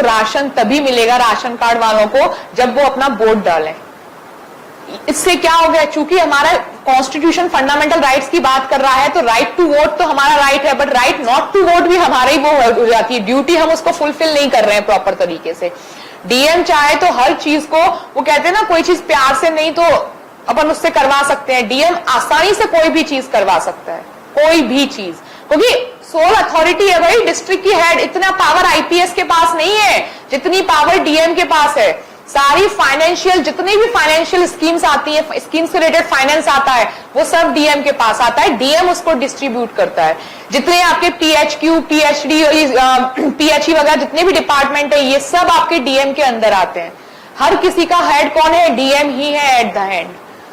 राशन तभी मिलेगा, राशन कार्ड वालों को, जब वो अपना वोट डालें. इससे क्या हो गया, चूंकि हमारा कॉन्स्टिट्यूशन फंडामेंटल राइट्स की बात कर रहा है तो राइट टू वोट तो हमारा राइट है, but right not to vote भी हमारा ही वो हो जाती है. ड्यूटी हम उसको फुलफिल नहीं कर रहे हैं प्रॉपर तरीके से. डीएम चाहे तो हर चीज को, वो कहते हैं ना कोई चीज प्यार से नहीं तो अपन उससे करवा सकते हैं. डीएम आसानी से कोई भी चीज करवा सकता है, कोई भी चीज, क्योंकि सोल अथॉरिटी है भाई, डिस्ट्रिक्ट की हेड. इतना पावर आईपीएस के पास नहीं है जितनी पावर डीएम के पास है. सारी फाइनेंशियल, जितनी भी फाइनेंशियल स्कीम्स आती है, स्कीम्स से रिलेटेड फाइनेंस आता है, वो सब डीएम के पास आता है. डीएम उसको डिस्ट्रीब्यूट करता है. जितने आपके टीएचक्यू, पीएचडी, पीएचई वगैरह जितने भी डिपार्टमेंट है, ये सब आपके डीएम के अंदर आते हैं. हर किसी का हेड कौन है, डीएम ही है एट द एंड.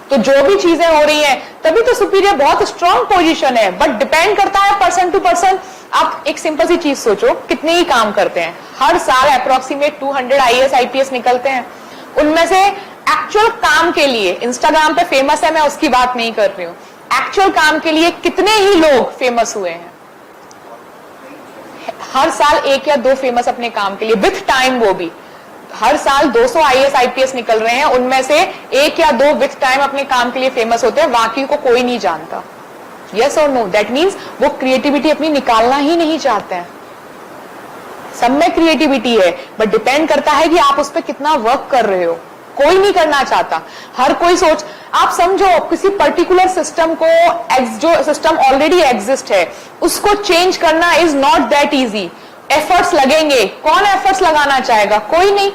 तो जो भी चीजें हो रही हैं, तभी तो सुपीरियर बहुत स्ट्रांग पोजीशन है. बट डिपेंड करता है पर्सन टू पर्सन. आप एक सिंपल सी चीज सोचो, कितने ही काम करते हैं हर साल, अप्रोक्सीमेट 200 आईएएस आईपीएस निकलते हैं. उनमें से एक्चुअल काम के लिए, इंस्टाग्राम पे फेमस है, मैं उसकी बात नहीं कर रही हूँ, एक्चुअल काम के लिए कितने ही लोग फेमस हुए हैं. हर साल 1 या 2 फेमस अपने काम के लिए, विथ टाइम वो भी। हर साल 200 IAS IPS निकल रहे हैं, उनमें से 1 या 2 विथ टाइम अपने काम के लिए फेमस होते हैं, बाकी को कोई नहीं जानता। यस और नो? दैट मीन्स वो क्रिएटिविटी अपनी निकालना ही नहीं चाहते हैं। सब में क्रिएटिविटी है, बट डिपेंड करता है कि आप उस पर कितना वर्क कर रहे हो। कोई नहीं करना चाहता, हर कोई सोच, आप समझो किसी पर्टिकुलर सिस्टम को, जो सिस्टम ऑलरेडी एग्जिस्ट है, उसको चेंज करना is not that easy. Efforts लगेंगे, कौन एफर्ट्स लगाना चाहेगा? कोई नहीं।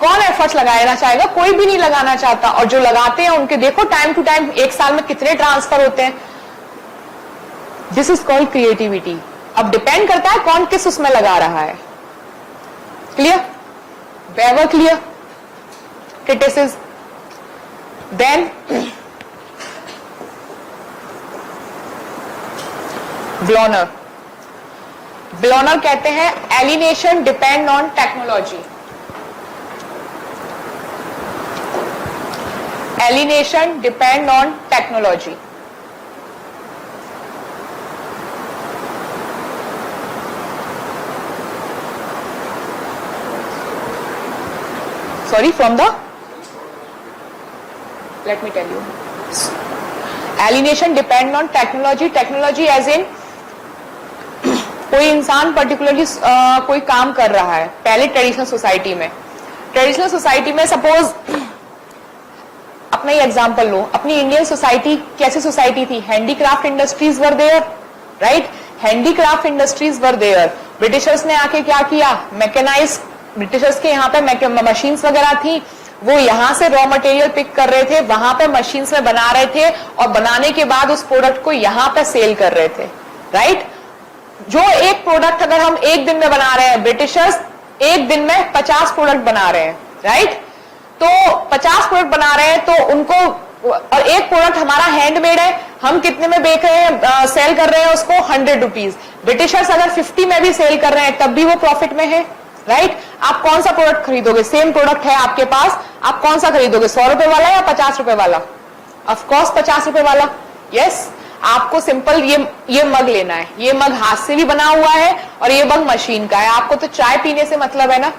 कौन एफर्ट्स लगाना चाहेगा? कोई भी नहीं लगाना चाहता। और जो लगाते हैं उनके देखो टाइम टू टाइम 1 साल में कितने ट्रांसफर होते हैं। This is called creativity. अब डिपेंड करता है कौन किस उसमें लगा रहा है। Clear? Weber clear? Criticism, then Blauner. Blauner कहते हैं alienation depend on technology. Alienation depend on technology. Sorry, from the, let me tell you, alienation depend on technology. Technology as in कोई इंसान पर्टिकुलरली कोई काम कर रहा है। पहले ट्रेडिशनल सोसाइटी में सपोज अपना ही एग्जांपल लो, अपनी इंडियन सोसाइटी कैसी सोसाइटी थी? Handicraft industries were there, right? Handicraft industries were there. Britishers ने आके क्या किया? मैकेनाइज, ब्रिटिशर्स के यहाँ पे मशीन्स वगैरह थी, वो यहाँ से रॉ मटेरियल पिक कर रहे थे, वहां पे मशीन्स में बना रहे थे, और बनाने के बाद उस प्रोडक्ट को यहाँ पे सेल कर रहे थे, राइट? जो एक प्रोडक्ट अगर हम 1 दिन में बना रहे हैं, ब्रिटिशर्स 1 दिन में 50 प्रोडक्ट बना रहे हैं, राइट? तो 50 प्रोडक्ट बना रहे हैं, तो उनको, और एक प्रोडक्ट हमारा हैंडमेड है, हम कितने में बेच रहे हैं, सेल कर रहे हैं उसको 100 रुपीज। ब्रिटिशर्स अगर 50 में भी सेल कर रहे हैं तब भी वो प्रॉफिट में है, राइट? आप कौन सा प्रोडक्ट खरीदोगे? सेम प्रोडक्ट है आपके पास, आप कौन सा खरीदोगे? 100 रुपए वाला या 50 रुपए वाला? ऑफकोर्स 50 रुपए वाला। यस, आपको सिंपल ये मग लेना है, ये मग हाथ से भी बना हुआ है और ये मग मशीन का है, आपको तो चाय पीने से मतलब है ना?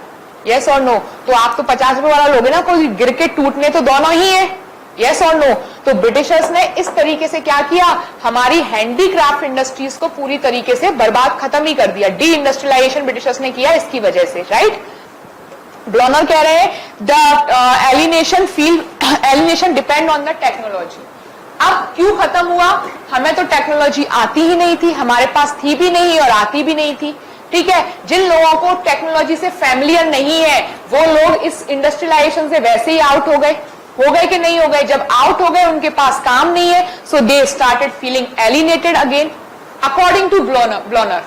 यस और नो? तो आप तो 50 रुपए वाला लोगे ना, कोई गिर के टूटने तो दोनों ही है। यस और नो? तो ब्रिटिशर्स ने इस तरीके से क्या किया? हमारी हैंडीक्राफ्ट इंडस्ट्रीज को पूरी तरीके से बर्बाद, खत्म ही कर दिया। डी इंडस्ट्रियलाइजेशन ब्रिटिशर्स ने किया इसकी वजह से, राइट? ब्लॉनर कह रहे हैं the alienation depend on the technology. अब क्यों खत्म हुआ? हमें तो टेक्नोलॉजी आती ही नहीं थी, हमारे पास थी भी नहीं और आती भी नहीं थी, ठीक है? जिन लोगों को टेक्नोलॉजी से फैमिलियर नहीं है, वो लोग इस इंडस्ट्रियलाइजेशन से वैसे ही आउट हो गए कि नहीं हो गए? जब आउट हो गए, उनके पास काम नहीं है, so they started feeling alienated again, according to Blauner.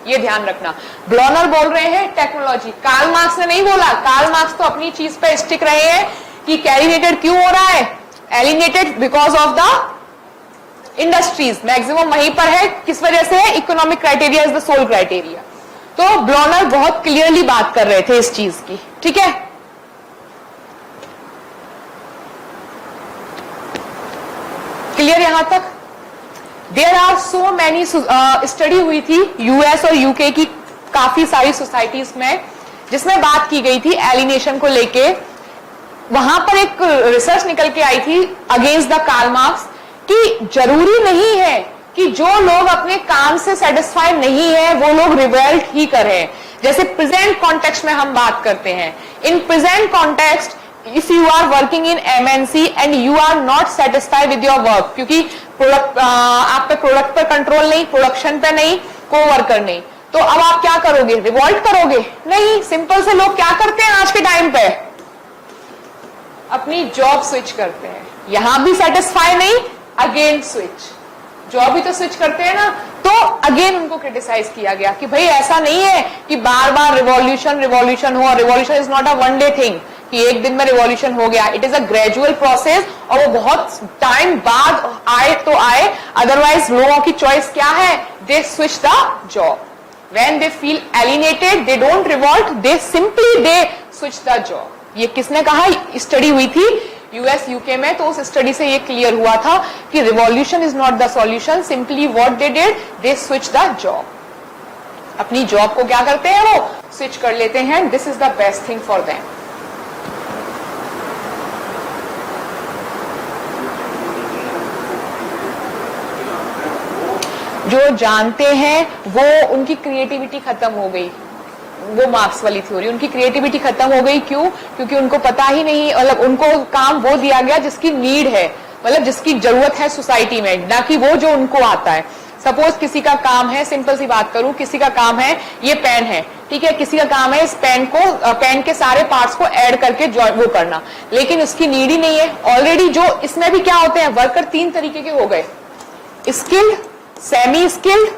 ये ध्यान रखना, ब्लॉनर बोल रहे हैं टेक्नोलॉजी, कार्ल मार्क्स ने नहीं बोला। कार्ल मार्क्स तो अपनी चीज पे स्टिक रहे हैं कि एलिनेटेड क्यों हो रहा है? Alienated because of the industries, maximum वहीं पर है। किस वजह से है? Economic criteria is the sole criteria. तो ब्लॉनर बहुत क्लियरली बात कर रहे थे इस चीज की, ठीक है? क्लियर यहां तक? There are so many, study हुई थी यूएस और यूके की काफी सारी सोसाइटीज में, जिसमें बात की गई थी एलिनेशन को लेके। वहां पर एक रिसर्च निकल के आई थी अगेंस्ट द कार्ल मार्क्स कि जरूरी नहीं है कि जो लोग अपने काम से सेटिस्फाइड नहीं है वो लोग रिवोल्ट ही करें। जैसे प्रेजेंट कॉन्टेक्स्ट में हम बात करते हैं, in present context if you are working in MNC and you are not satisfied with your work, क्योंकि प्रोडक्ट, आप पे प्रोडक्ट पर कंट्रोल नहीं, प्रोडक्शन पे नहीं, कोवर्कर नहीं, तो अब आप क्या करोगे? रिवोल्ट करोगे? नहीं। सिंपल से लोग क्या करते हैं आज के टाइम पे? अपनी जॉब स्विच करते हैं। यहां भी सेटिस्फाई नहीं, अगेन स्विच, जॉब भी तो स्विच करते हैं ना। तो अगेन उनको क्रिटिसाइज किया गया कि भाई ऐसा नहीं है कि बार बार रिवॉल्यूशन हो। Revolution is not a one day thing कि एक दिन में रिवॉल्यूशन हो गया। It is a gradual process और वो बहुत टाइम बाद आए तो आए, अदरवाइज लोगों की चॉइस क्या है? They switch the job. When they feel alienated they don't revolt, they simply they switch the job. ये किसने कहा? स्टडी हुई थी यूएस यूके में, तो उस स्टडी से ये क्लियर हुआ था कि revolution is not the solution, simply what they did, they switch the job. अपनी जॉब को क्या करते हैं, वो स्विच कर लेते हैं. This is the best thing for them. जो जानते हैं वो, उनकी क्रिएटिविटी खत्म हो गई. वो मार्क्स वाली थ्योरी, उनकी क्रिएटिविटी खत्म हो गई. क्यों? क्योंकि उनको पता ही नहीं, मतलब उनको काम वो दिया गया जिसकी नीड है, मतलब जिसकी जरूरत है सोसाइटी में, ना कि वो जो उनको आता है. सपोज किसी का काम है, सिंपल सी बात करूं, किसी का काम है ये पेन है, ठीक है, किसी का काम है इस पेन को, पेन के सारे पार्ट्स को ऐड करके वो करना, लेकिन उसकी नीड ही नहीं है ऑलरेडी. जो इसमें भी क्या होते हैं वर्कर, 3 तरीके के हो गए, स्किल्ड, सेमी स्किल्ड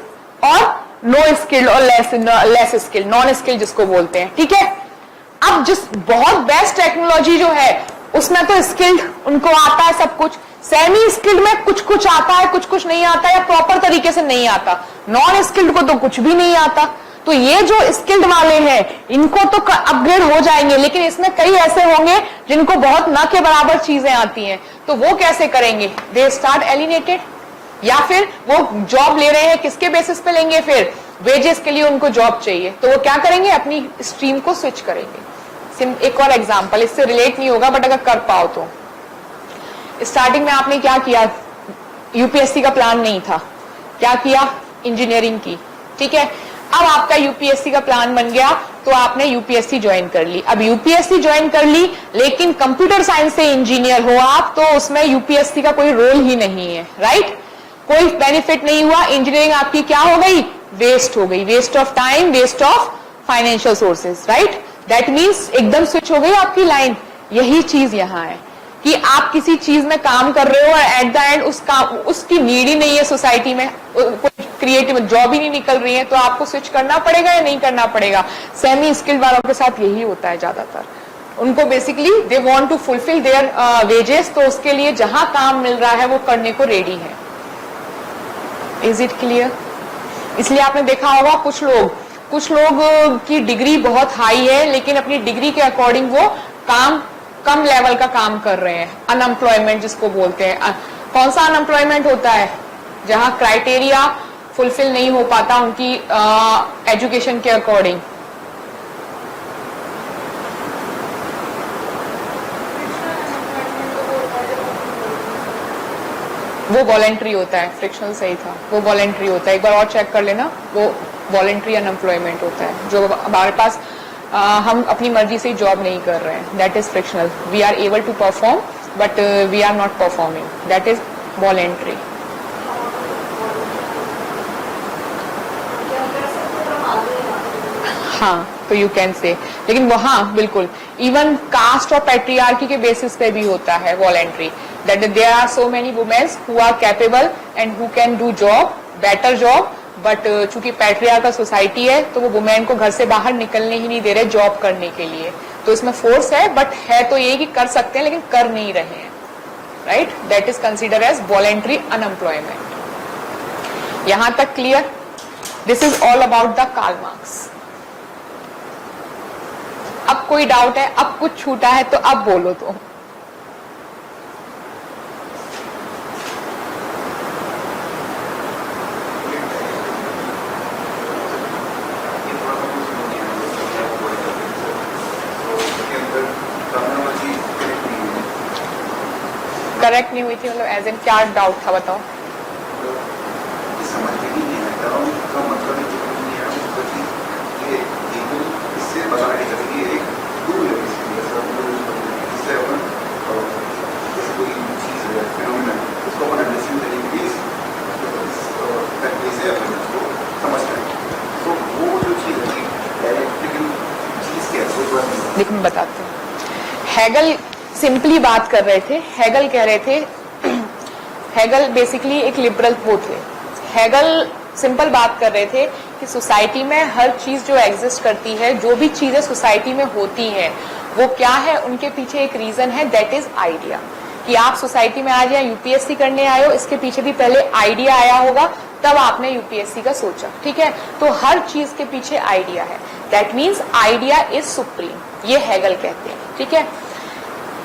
और नो स्किल्ड और लेस स्किल्ड, नॉन स्किल्ड जिसको बोलते हैं. ठीक है, अब जिस बहुत बेस्ट टेक्नोलॉजी जो है उसमें तो स्किल्ड उनको आता है सब कुछ, सेमी स्किल्ड में कुछ कुछ आता है, कुछ कुछ नहीं आता, या प्रॉपर तरीके से नहीं आता. नॉन स्किल्ड को तो कुछ भी नहीं आता. तो ये जो स्किल्ड वाले हैं इनको तो अपग्रेड हो जाएंगे, लेकिन इसमें कई ऐसे होंगे जिनको बहुत न के बराबर चीजें आती हैं. तो वो कैसे करेंगे? दे स्टार्ट एलिनेटेड, या फिर वो जॉब ले रहे हैं, किसके बेसिस पे लेंगे? फिर वेजेस के लिए उनको जॉब चाहिए, तो वो क्या करेंगे? अपनी स्ट्रीम को स्विच करेंगे. एक और एग्जांपल, इससे रिलेट नहीं होगा बट अगर कर पाओ तो. स्टार्टिंग में आपने क्या किया? यूपीएससी का प्लान नहीं था, क्या किया? इंजीनियरिंग की. ठीक है, अब आपका यूपीएससी का प्लान बन गया तो आपने यूपीएससी ज्वाइन कर ली. अब यूपीएससी ज्वाइन कर ली, लेकिन कंप्यूटर साइंस से इंजीनियर हो आप, तो उसमें यूपीएससी का कोई रोल ही नहीं है. राइट, कोई बेनिफिट नहीं हुआ. इंजीनियरिंग आपकी क्या हो गई? वेस्ट हो गई. Waste of time, waste of financial sources. Right, that means एकदम स्विच हो गई आपकी लाइन. यही चीज यहाँ है कि आप किसी चीज में काम कर रहे हो और एट द एंड उसकी नीड ही नहीं है सोसाइटी में, कोई क्रिएटिव जॉब ही नहीं निकल रही है, तो आपको स्विच करना पड़ेगा या नहीं करना पड़ेगा? सेमी स्किल्ड वालों के साथ यही होता है ज्यादातर. उनको basically they want to fulfil their wages, तो उसके लिए जहां काम मिल रहा है वो करने को रेडी है. Is it clear? इसलिए आपने देखा होगा कुछ लोग की डिग्री बहुत हाई है, लेकिन अपनी डिग्री के अकॉर्डिंग वो काम कम लेवल का काम कर रहे हैं. अनएम्प्लॉयमेंट जिसको बोलते हैं. कौन सा अनएम्प्लॉयमेंट होता है? जहां क्राइटेरिया फुलफिल नहीं हो पाता उनकी एजुकेशन के अकॉर्डिंग. वो वॉलेंट्री होता है. फ्रिक्शनल सही था, वो वॉलेंट्री होता है. एक बार और चेक कर लेना, वो वॉलेंट्री अनएम्प्लॉयमेंट होता है. जो हमारे पास हम अपनी मर्जी से जॉब नहीं कर रहे हैं, that is frictional. We are able to perform but we are not performing, that is voluntary. हाँ, तो यू कैन से, लेकिन वो हाँ बिल्कुल, इवन कास्ट और पैट्रियार्की के बेसिस पे भी होता है voluntary. That there are so many womens who are capable and who can do job, better job, but चूंकि पैट्रियार्कल सोसाइटी है तो वो वुमेन को घर से बाहर निकलने ही नहीं दे रहे जॉब करने के लिए. तो इसमें फोर्स है, बट है तो ये कि कर सकते हैं लेकिन कर नहीं रहे हैं. Right, that is consider as voluntary unemployment. यहां तक clear? This is all about the Karl Marx. अब कोई डाउट है? अब कुछ छूटा है तो अब बोलो. तो करेक्ट नहीं हुई थी, मतलब एज एन क्या डाउट था बताओ? समझ में नहीं आता उनका मतलब नहीं है, ये इससे बताना नहीं चाहिए. एक टूल है इससे अपन जैसे कोई चीज है, फिनोमेना, उसको अपन अंडरस्टैंड करेंगे से अपन उसको समझते हैं. तो वो जो चीज है डायरेक्ट चीज क्या है, देखो मैं बताती हूँ. हेगल सिंपली बात कर रहे थे. हेगल कह रहे थे, हेगल बेसिकली एक लिबरल वो थे. हेगल सिंपल बात कर रहे थे कि सोसाइटी में हर चीज जो एग्जिस्ट करती है, जो भी चीजें सोसाइटी में होती है, वो क्या है? उनके पीछे एक रीजन है, दैट इज आइडिया. कि आप सोसाइटी में आज यहाँ यूपीएससी करने आए हो, इसके पीछे भी पहले आइडिया आया होगा, तब आपने यूपीएससी का सोचा. ठीक है, तो हर चीज के पीछे आइडिया है. That means idea is supreme, ये हेगल कहते हैं. ठीक है,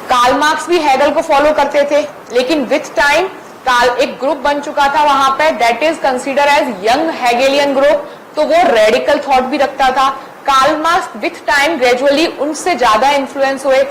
कार्ल मार्क्स भी हेगल को फॉलो करते थे, लेकिन विथ टाइम एक ग्रुप बन चुका था वहां पे, that is consider as young Hegelian group. तो वो रेडिकल थॉट भी रखता था। Karl Marx with time gradually उनसे ज्यादा इन्फ्लुएंस हुए।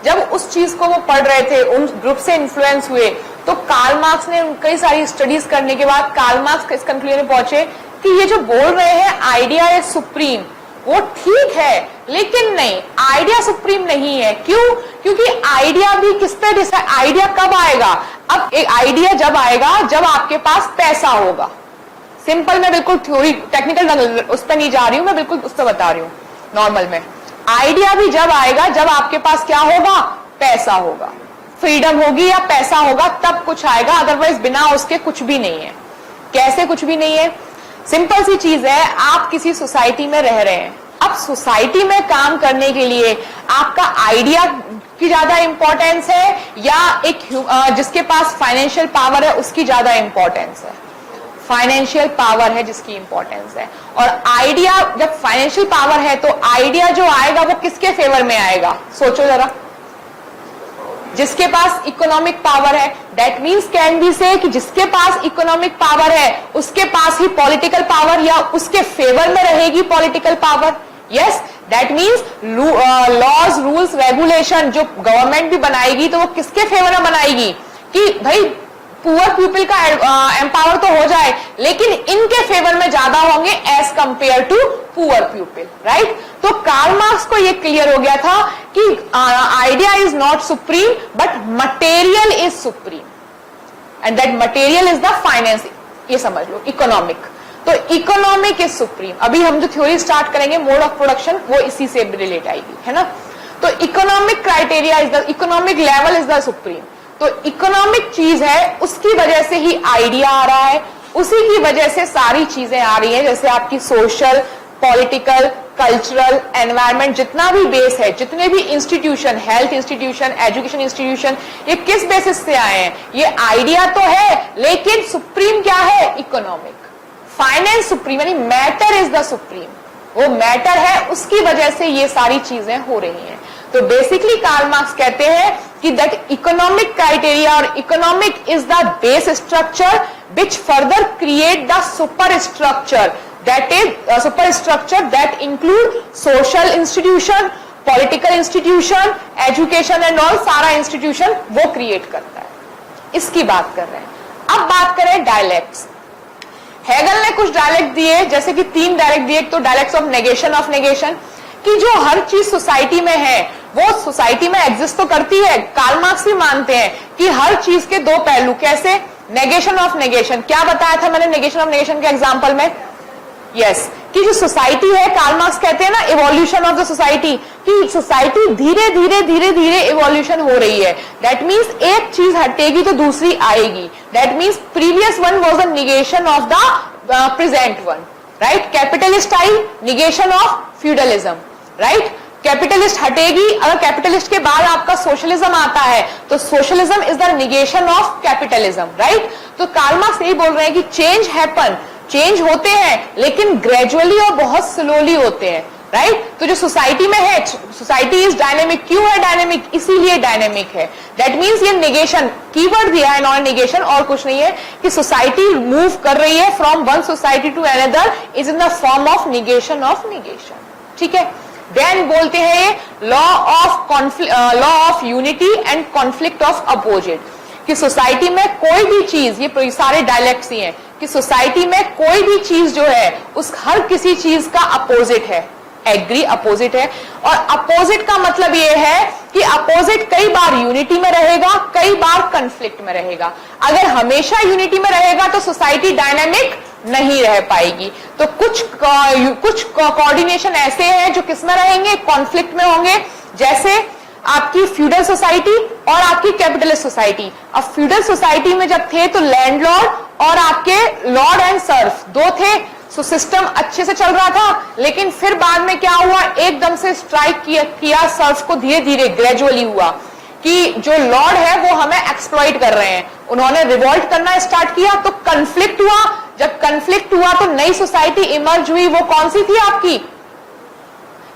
जब उस चीज को वो पढ़ रहे थे, उन ग्रुप से इन्फ्लुएंस हुए, तो कार्ल मार्क्स ने कई सारी स्टडीज करने के बाद कार्ल मार्क्स इस कंक्लूजन में पहुंचे कि ये जो बोल रहे हैं आइडिया इज सुप्रीम, वो ठीक है, लेकिन नहीं, आइडिया सुप्रीम नहीं है। क्यों? क्योंकि आइडिया भी किस पे डिसाइड, आइडिया कब आएगा? अब एक आइडिया जब आएगा जब आपके पास पैसा होगा। सिंपल, मैं बिल्कुल थ्योरी टेक्निकल उस पर नहीं जा रही हूं, मैं बिल्कुल उस पर बता रही हूं नॉर्मल में। आइडिया भी जब आएगा जब आपके पास क्या होगा? पैसा होगा, फ्रीडम होगी या पैसा होगा, तब कुछ आएगा, अदरवाइज बिना उसके कुछ भी नहीं है। कैसे कुछ भी नहीं है? सिंपल सी चीज है, आप किसी सोसाइटी में रह रहे हैं, अब सोसाइटी में काम करने के लिए आपका आइडिया की ज्यादा इंपॉर्टेंस है या एक जिसके पास फाइनेंशियल पावर है उसकी ज्यादा इंपॉर्टेंस है? फाइनेंशियल पावर है जिसकी इंपॉर्टेंस है। और आइडिया, जब फाइनेंशियल पावर है तो आइडिया जो आएगा वो किसके फेवर में आएगा? सोचो जरा, जिसके पास इकोनॉमिक पावर है। दैट मीन्स कैन बी से कि जिसके पास इकोनॉमिक पावर है उसके पास ही पॉलिटिकल पावर या उसके फेवर में रहेगी political power. Yes, that means laws, rules, regulation जो गवर्नमेंट भी बनाएगी तो वो किसके फेवर में बनाएगी? कि भाई पुअर पीपल का एम्पावर तो हो जाए, लेकिन इनके फेवर में ज्यादा होंगे as compare to poor people, right? तो कार्ल मार्क्स को ये क्लियर हो गया था कि idea is not supreme but material is supreme and that material is the finance. ये समझ लो, इकोनॉमिक। तो इकोनॉमिक इज सुप्रीम। अभी हम जो थ्योरी स्टार्ट करेंगे मोड ऑफ प्रोडक्शन, वो इसी से रिलेट आएगी, है ना? तो economic criteria is the, economic level is the supreme. तो इकोनॉमिक चीज है, उसकी वजह से ही आइडिया आ रहा है, उसी की वजह से सारी चीजें आ रही हैं, जैसे आपकी सोशल, पॉलिटिकल, कल्चरल, एनवायरमेंट, जितना भी बेस है, जितने भी institution, health institution, education institution, ये किस बेसिस से आए हैं? ये आइडिया तो है, लेकिन सुप्रीम क्या है? इकोनॉमिक। फाइनेंस सुप्रीम, यानी मैटर इज द सुप्रीम। वो मैटर है, उसकी वजह से ये सारी चीजें हो रही हैं। तो बेसिकली कार्ल मार्क्स कहते हैं कि दैट इकोनॉमिक क्राइटेरिया और economic is the base structure which further create the super structure, that is super structure that include social institution, political institution, education and all, सारा इंस्टीट्यूशन वो create करता है। इसकी बात कर रहे हैं। अब बात करें डायलेक्ट्स। हेगल ने कुछ डायलेक्ट दिए, जैसे कि 3 डायलेक्ट दिए। तो डायलेक्ट्स ऑफ नेगेशन, कि जो हर चीज सोसाइटी में है वो सोसाइटी में एग्जिस्ट तो करती है। कार्ल मार्क्स भी मानते हैं कि हर चीज के 2 पहलू। कैसे? Negation of negation. क्या बताया था मैंने नेगेशन ऑफ नेगेशन के एग्जांपल में? यस, कि जो सोसाइटी है, कार्ल मार्क्स कहते हैं ना इवोल्यूशन ऑफ द सोसाइटी, कि सोसाइटी धीरे धीरे इवोल्यूशन हो रही है। दैट मीन्स एक चीज हटेगी तो दूसरी आएगी। That means previous one was the negation of the present one, right? Capitalist आई, negation of feudalism, right? Capitalist हटेगी, अगर कैपिटलिस्ट के बाद आपका सोशलिज्म आता है तो socialism is the negation of capitalism, right? तो कार्ल मार्क्स यही बोल रहे हैं कि चेंज हैपन, चेंज होते हैं लेकिन ग्रेजुअली और बहुत स्लोली होते हैं, राइट? तो जो सोसाइटी में है, सोसाइटी इज डायनेमिक। क्यों है डायनेमिक? इसीलिए डायनेमिक है। दैट मीन्स ये निगेशन, कीवर्ड दिया है नॉन निगेशन, और कुछ नहीं है, कि सोसाइटी मूव कर रही है from one society to another is in the form of negation of negation, ठीक है? देन बोलते हैं ये law of unity and conflict of opposite, कि सोसाइटी में कोई भी चीज, ये सारे डायलेक्ट्स ही हैं, कि सोसाइटी में कोई भी चीज जो है उस हर किसी चीज का अपोजिट है। एग्री, अपोजिट है। और अपोजिट का मतलब ये है कि अपोजिट कई बार यूनिटी में रहेगा, कई बार कॉन्फ्लिक्ट में रहेगा। अगर हमेशा यूनिटी में रहेगा तो सोसाइटी डायनामिक नहीं रह पाएगी। तो कुछ कोऑर्डिनेशन ऐसे हैं जो किस में रहेंगे? कॉन्फ्लिक्ट में होंगे। जैसे आपकी फ्यूडल सोसाइटी और आपकी कैपिटलिस्ट सोसाइटी। अब फ्यूडल सोसाइटी में जब थे तो लैंडलॉर्ड और आपके लॉर्ड एंड सर्फ 2 थे, सो सिस्टम अच्छे से चल रहा था। लेकिन फिर बाद में क्या हुआ? एकदम से स्ट्राइक किया सर्फ को, धीरे धीरे ग्रेजुअली हुआ कि जो लॉर्ड है वो हमें एक्सप्लॉइट कर रहे हैं। उन्होंने रिवॉल्ट करना स्टार्ट किया तो कन्फ्लिक्ट हुआ। जब कन्फ्लिक्ट हुआ तो नई सोसाइटी इमर्ज हुई। वो कौन सी थी आपकी?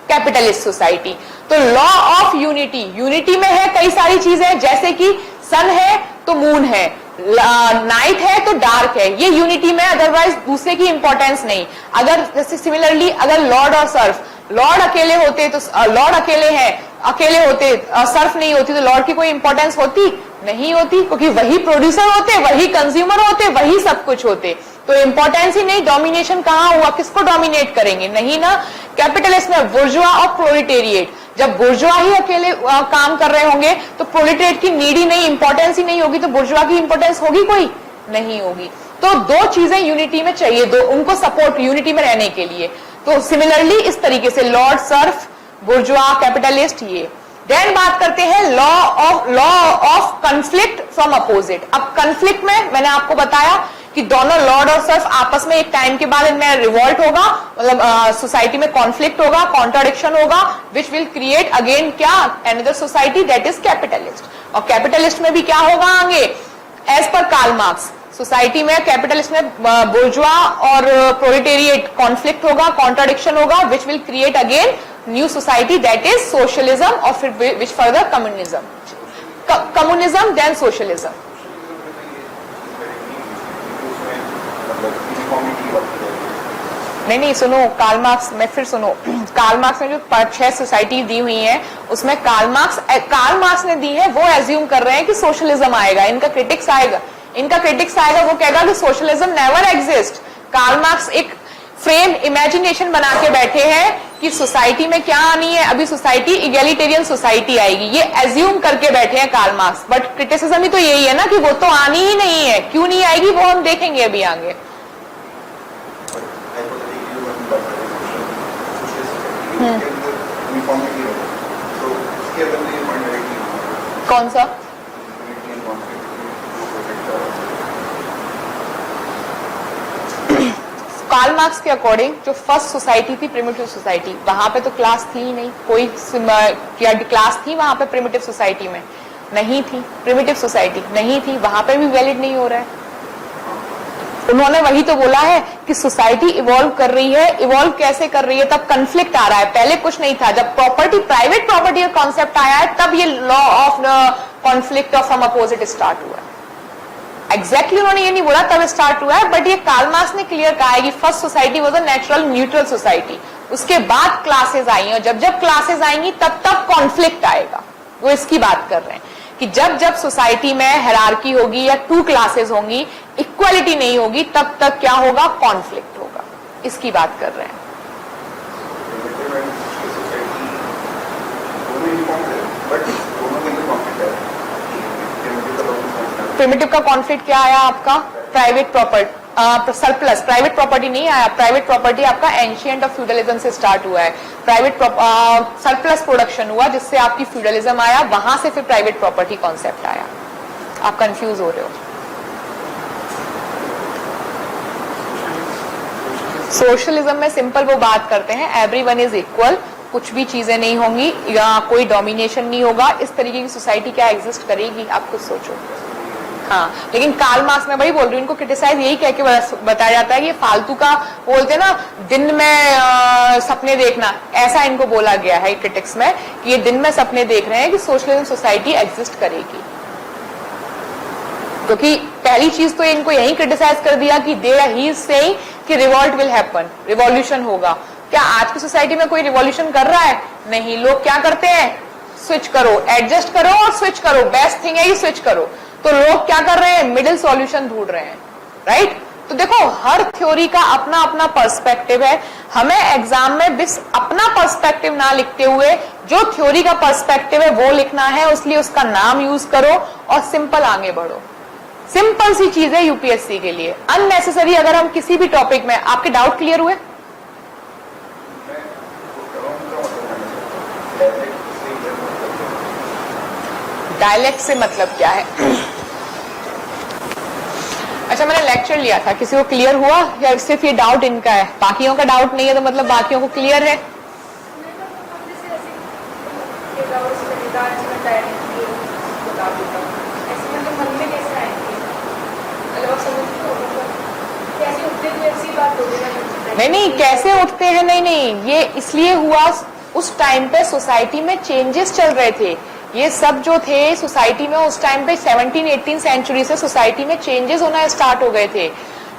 Capitalist society. तो लॉ ऑफ यूनिटी, यूनिटी में है कई सारी चीजें, जैसे कि सन है तो मून है, नाइट है तो डार्क है, ये यूनिटी में, अदरवाइज दूसरे की इंपॉर्टेंस नहीं। अगर जैसे सिमिलरली अगर लॉर्ड और सर्फ, लॉर्ड अकेले होते तो लॉर्ड अकेले हैं, अकेले होते, सर्फ नहीं होती तो लॉर्ड की कोई इंपॉर्टेंस होती नहीं होती, क्योंकि वही प्रोड्यूसर होते, वही कंज्यूमर होते, वही सब कुछ होते, तो इंपॉर्टेंस ही नहीं। डोमिनेशन कहाँ हुआ, किसको डोमिनेट करेंगे, नहीं ना। कैपिटलिस्ट में बुर्जुआ और प्रोलिटेरिएट, जब बुर्जुआ ही अकेले काम कर रहे होंगे तो प्रोलिटेरिएट की नीड ही नहीं, इंपॉर्टेंस ही नहीं होगी, तो बुर्जुआ की इंपॉर्टेंस होगी कोई नहीं होगी। तो दो चीजें यूनिटी में चाहिए, दो उनको सपोर्ट यूनिटी में रहने के लिए। तो सिमिलरली इस तरीके से लॉर्ड, सर्फ, बुर्जुआ, कैपिटलिस्ट, ये। देन बात करते हैं law of conflict from opposite. अब कन्फ्लिक्ट में मैंने आपको बताया कि दोनों लॉर्ड और सर्फ आपस में एक टाइम के बाद इनमें रिवॉल्ट होगा, मतलब सोसाइटी में कॉन्फ्लिक्ट होगा, कॉन्ट्राडिक्शन होगा, विच विल क्रिएट अगेन क्या, another society that is capitalist. और कैपिटलिस्ट में भी क्या होगा आगे, as per Karl Marx, society में कैपिटलिस्ट में बुर्जुआ और प्रोलेटेरिएट कॉन्फ्लिक्ट होगा, कॉन्ट्राडिक्शन होगा, which will create again new society that is socialism, और फिर which further communism, communism then socialism. नहीं सुनो, कार्ल मार्क्स में फिर सुनो, कार्ल मार्क्स ने जो 6 सोसाइटी दी हुई है उसमें कार्ल मार्क्स ने दी है, वो एज्यूम कर रहे हैं कि सोशलिज्म आएगा। इनका क्रिटिक्स आएगा, वो कहेगा कि socialism never exist. Karl Marx एक फ्रेम इमेजिनेशन बना के बैठे हैं कि सोसाइटी में क्या आनी है, अभी सोसाइटी इगैलिटेरियन सोसाइटी आएगी, ये एज्यूम करके बैठे हैं कार्ल मार्क्स। बट क्रिटिसिज्म ही तो यही है ना कि वो तो आनी ही नहीं है, क्यों नहीं आएगी वो हम देखेंगे अभी आगे। कौन सा? कार्ल मार्क्स के अकॉर्डिंग जो फर्स्ट सोसाइटी थी प्रिमिटिव सोसाइटी, वहां पे तो क्लास थी ही नहीं, कोई क्या क्लास थी वहां पे प्रिमिटिव सोसाइटी में? नहीं थी, प्रिमिटिव सोसाइटी नहीं थी, वहां पे भी वैलिड नहीं हो रहा है। उन्होंने वही तो बोला है कि सोसाइटी इवॉल्व कर रही है, इवॉल्व कैसे कर रही है, तब कन्फ्लिक्ट आ रहा है, पहले कुछ नहीं था। जब प्रॉपर्टी, प्राइवेट प्रॉपर्टी का कॉन्सेप्ट आया है, तब ये law of conflict of from opposite start हुआ है। एग्जैक्टली उन्होंने ये नहीं बोला तब स्टार्ट हुआ है, बट ये कार्ल मार्क्स ने क्लियर कहा है कि first society was a natural neutral society, उसके बाद क्लासेस आई, और जब जब क्लासेस आएंगी तब तब कॉन्फ्लिक्ट आएगा। वो इसकी बात कर रहे हैं कि जब जब सोसाइटी में हायरार्की होगी या 2 क्लासेस होंगी, इक्वालिटी नहीं होगी, तब तक क्या होगा, कॉन्फ्लिक्ट होगा, इसकी बात कर रहे हैं। प्रिमिटिव का कॉन्फ्लिक्ट क्या आया आपका, private property, surplus, private property नहीं आया, प्राइवेट प्रॉपर्टी आपका एंशिएंट ऑफ फ्यूडलिज्म से स्टार्ट हुआ है, प्राइवेट सरप्लस प्रोडक्शन हुआ जिससे आपकी फ्यूडलिज्म आया, वहां से फिर प्राइवेट प्रॉपर्टी कॉन्सेप्ट आया। आप कंफ्यूज हो रहे हो। सोशलिज्म में सिंपल वो बात करते हैं, एवरीवन इज इक्वल, कुछ भी चीजें नहीं होंगी या कोई डोमिनेशन नहीं होगा, इस तरीके की सोसाइटी क्या एग्जिस्ट करेगी, आप कुछ सोचो। हाँ, लेकिन कार्ल मार्क्स में वही बोल रही हूँ, इनको क्रिटिसाइज यही कह के बताया जाता है कि ये फालतू का बोलते हैं ना, दिन में सपने देखना, ऐसा इनको बोला गया है क्रिटिक्स में कि ये दिन में सपने देख रहे हैं कि सोशलिज्म सोसाइटी एग्जिस्ट करेगी। क्योंकि पहली चीज तो इनको यही क्रिटिसाइज कर दिया कि ही इज सेइंग कि रिवॉल्ट विल हैपन, रिवॉल्यूशन होगा। क्या आज की सोसाइटी में कोई रिवॉल्यूशन कर रहा है? नहीं। लोग क्या करते हैं, स्विच करो, एडजस्ट करो और स्विच करो, बेस्ट थिंग है कि स्विच करो। तो लोग क्या कर रहे हैं, मिडिल सॉल्यूशन ढूंढ रहे हैं, राइट। तो देखो, हर थ्योरी का अपना अपना पर्सपेक्टिव है, हमें एग्जाम में बस अपना पर्सपेक्टिव ना लिखते हुए जो थ्योरी का पर्सपेक्टिव है वो लिखना है, इसलिए उसका नाम यूज करो और सिंपल आगे बढ़ो। सिंपल सी चीज है यूपीएससी के लिए, अननेसेसरी अगर हम किसी भी टॉपिक में, आपके डाउट क्लियर हुए? डायलेक्ट से मतलब क्या है? अच्छा, मैंने लेक्चर लिया था, किसी को क्लियर हुआ या सिर्फ ये डाउट इनका है, बाकियों का डाउट नहीं है, तो मतलब बाकियों को क्लियर है? नहीं, कैसे उठते हैं, नहीं, ये इसलिए हुआ, उस टाइम पे सोसाइटी में चेंजेस चल रहे थे, ये सब जो थे सोसाइटी में उस टाइम पे 17-18 सेंचुरी से सोसाइटी में चेंजेस होना स्टार्ट हो गए थे।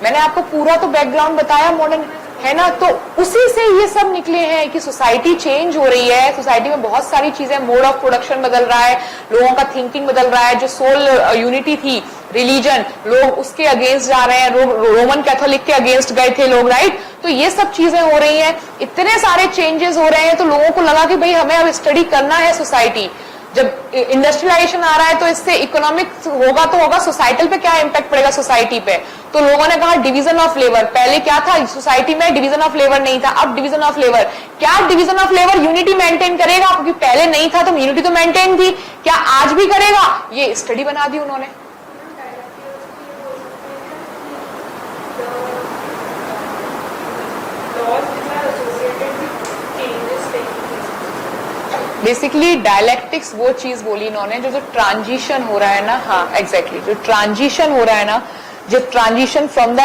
मैंने आपको पूरा तो बैकग्राउंड बताया मॉडर्न, है ना, तो उसी से ये सब निकले हैं कि सोसाइटी चेंज हो रही है, सोसाइटी में बहुत सारी चीजें, मोड ऑफ प्रोडक्शन बदल रहा है, लोगों का थिंकिंग बदल रहा है, जो सोल यूनिटी थी, रिलीजन, लोग उसके अगेंस्ट जा रहे हैं, रोमन कैथोलिक के अगेंस्ट गए थे लोग, राइट। तो ये सब चीजें हो रही हैं, इतने सारे चेंजेस हो रहे हैं, तो लोगों को लगा कि भाई हमें अब स्टडी करना है सोसाइटी। जब इंडस्ट्रियलाइजेशन आ रहा है तो इससे इकोनॉमिक होगा, तो होगा सोसाइटल पे क्या इम्पैक्ट पड़ेगा सोसाइटी पे। तो लोगों ने कहा डिवीजन ऑफ लेबर, पहले क्या था सोसाइटी में, डिवीजन ऑफ लेबर नहीं था, अब डिवीजन ऑफ लेबर। क्या division of labour unity maintain करेगा, क्योंकि पहले नहीं था तो यूनिटी तो मेंटेन थी, क्या आज भी करेगा, ये स्टडी बना दी उन्होंने। बेसिकली डायलेक्टिक्स वो चीज बोली इन्होंने जो ट्रांजिशन हो रहा है ना, हाँ एग्जैक्टली, जो ट्रांजिशन हो रहा है ना, जो transition from the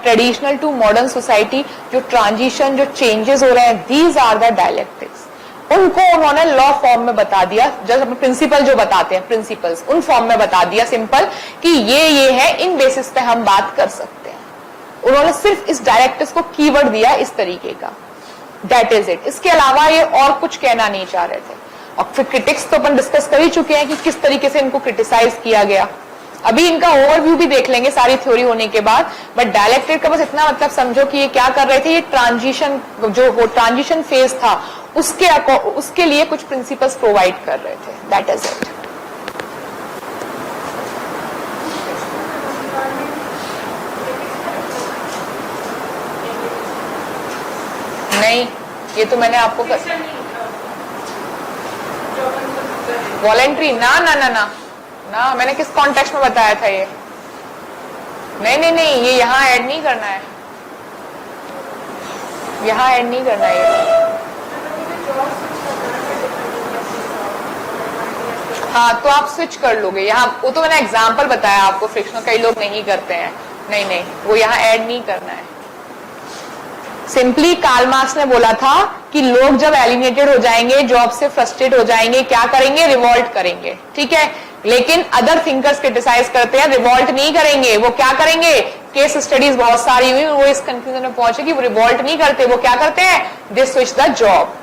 traditional to modern society, जो ट्रांजिशन, जो चेंजेस हो रहे हैं, दीज आर द डायलेक्टिक्स। उनको उन्होंने लॉ फॉर्म में बता दिया, जब प्रिंसिपल जो बताते हैं प्रिंसिपल्स, उन फॉर्म में बता दिया सिंपल कि ये है, इन बेसिस पे हम बात कर सकते हैं। उन्होंने सिर्फ इस डायलेक्टिक्स को कीवर्ड दिया इस तरीके का, दैट इज इट। इसके अलावा ये और कुछ कहना नहीं चाह रहे थे। और फिर क्रिटिक्स तो अपन डिस्कस कर ही चुके हैं कि किस तरीके से इनको क्रिटिसाइज किया गया। अभी इनका ओवरव्यू भी देख लेंगे सारी थ्योरी होने के बाद, बट डायलेक्टिक का बस इतना मतलब समझो कि ये क्या कर रहे थे, ये ट्रांजिशन, जो वो ट्रांजिशन फेज था उसके लिए कुछ प्रिंसिपल्स प्रोवाइड कर रहे थे, दैट इज इट। नहीं, ये तो मैंने आपको वॉलेंट्री ना ना ना ना ना, मैंने किस कॉन्टेक्स्ट में बताया था ये? नहीं, ये यहाँ ऐड नहीं करना है, यहाँ ऐड नहीं करना है ये। हाँ, तो आप स्विच कर लोगे यहाँ, वो तो मैंने एग्जाम्पल बताया आपको, फ्रिक्शनल कई लोग नहीं करते हैं। नहीं, वो यहाँ ऐड नहीं करना है। सिंपली कार्ल मार्क्स ने बोला था कि लोग जब एलिमिनेटेड हो जाएंगे, जॉब से फ्रस्ट्रेट हो जाएंगे, क्या करेंगे, रिवॉल्ट करेंगे, ठीक है। लेकिन अदर थिंकर्स क्रिटिसाइज करते हैं, रिवॉल्ट नहीं करेंगे। वो क्या करेंगे, केस स्टडीज बहुत सारी हुई, वो इस कंक्लूजन में पहुंचे कि वो रिवॉल्ट नहीं करते, वो क्या करते हैं, दे स्विच द जॉब।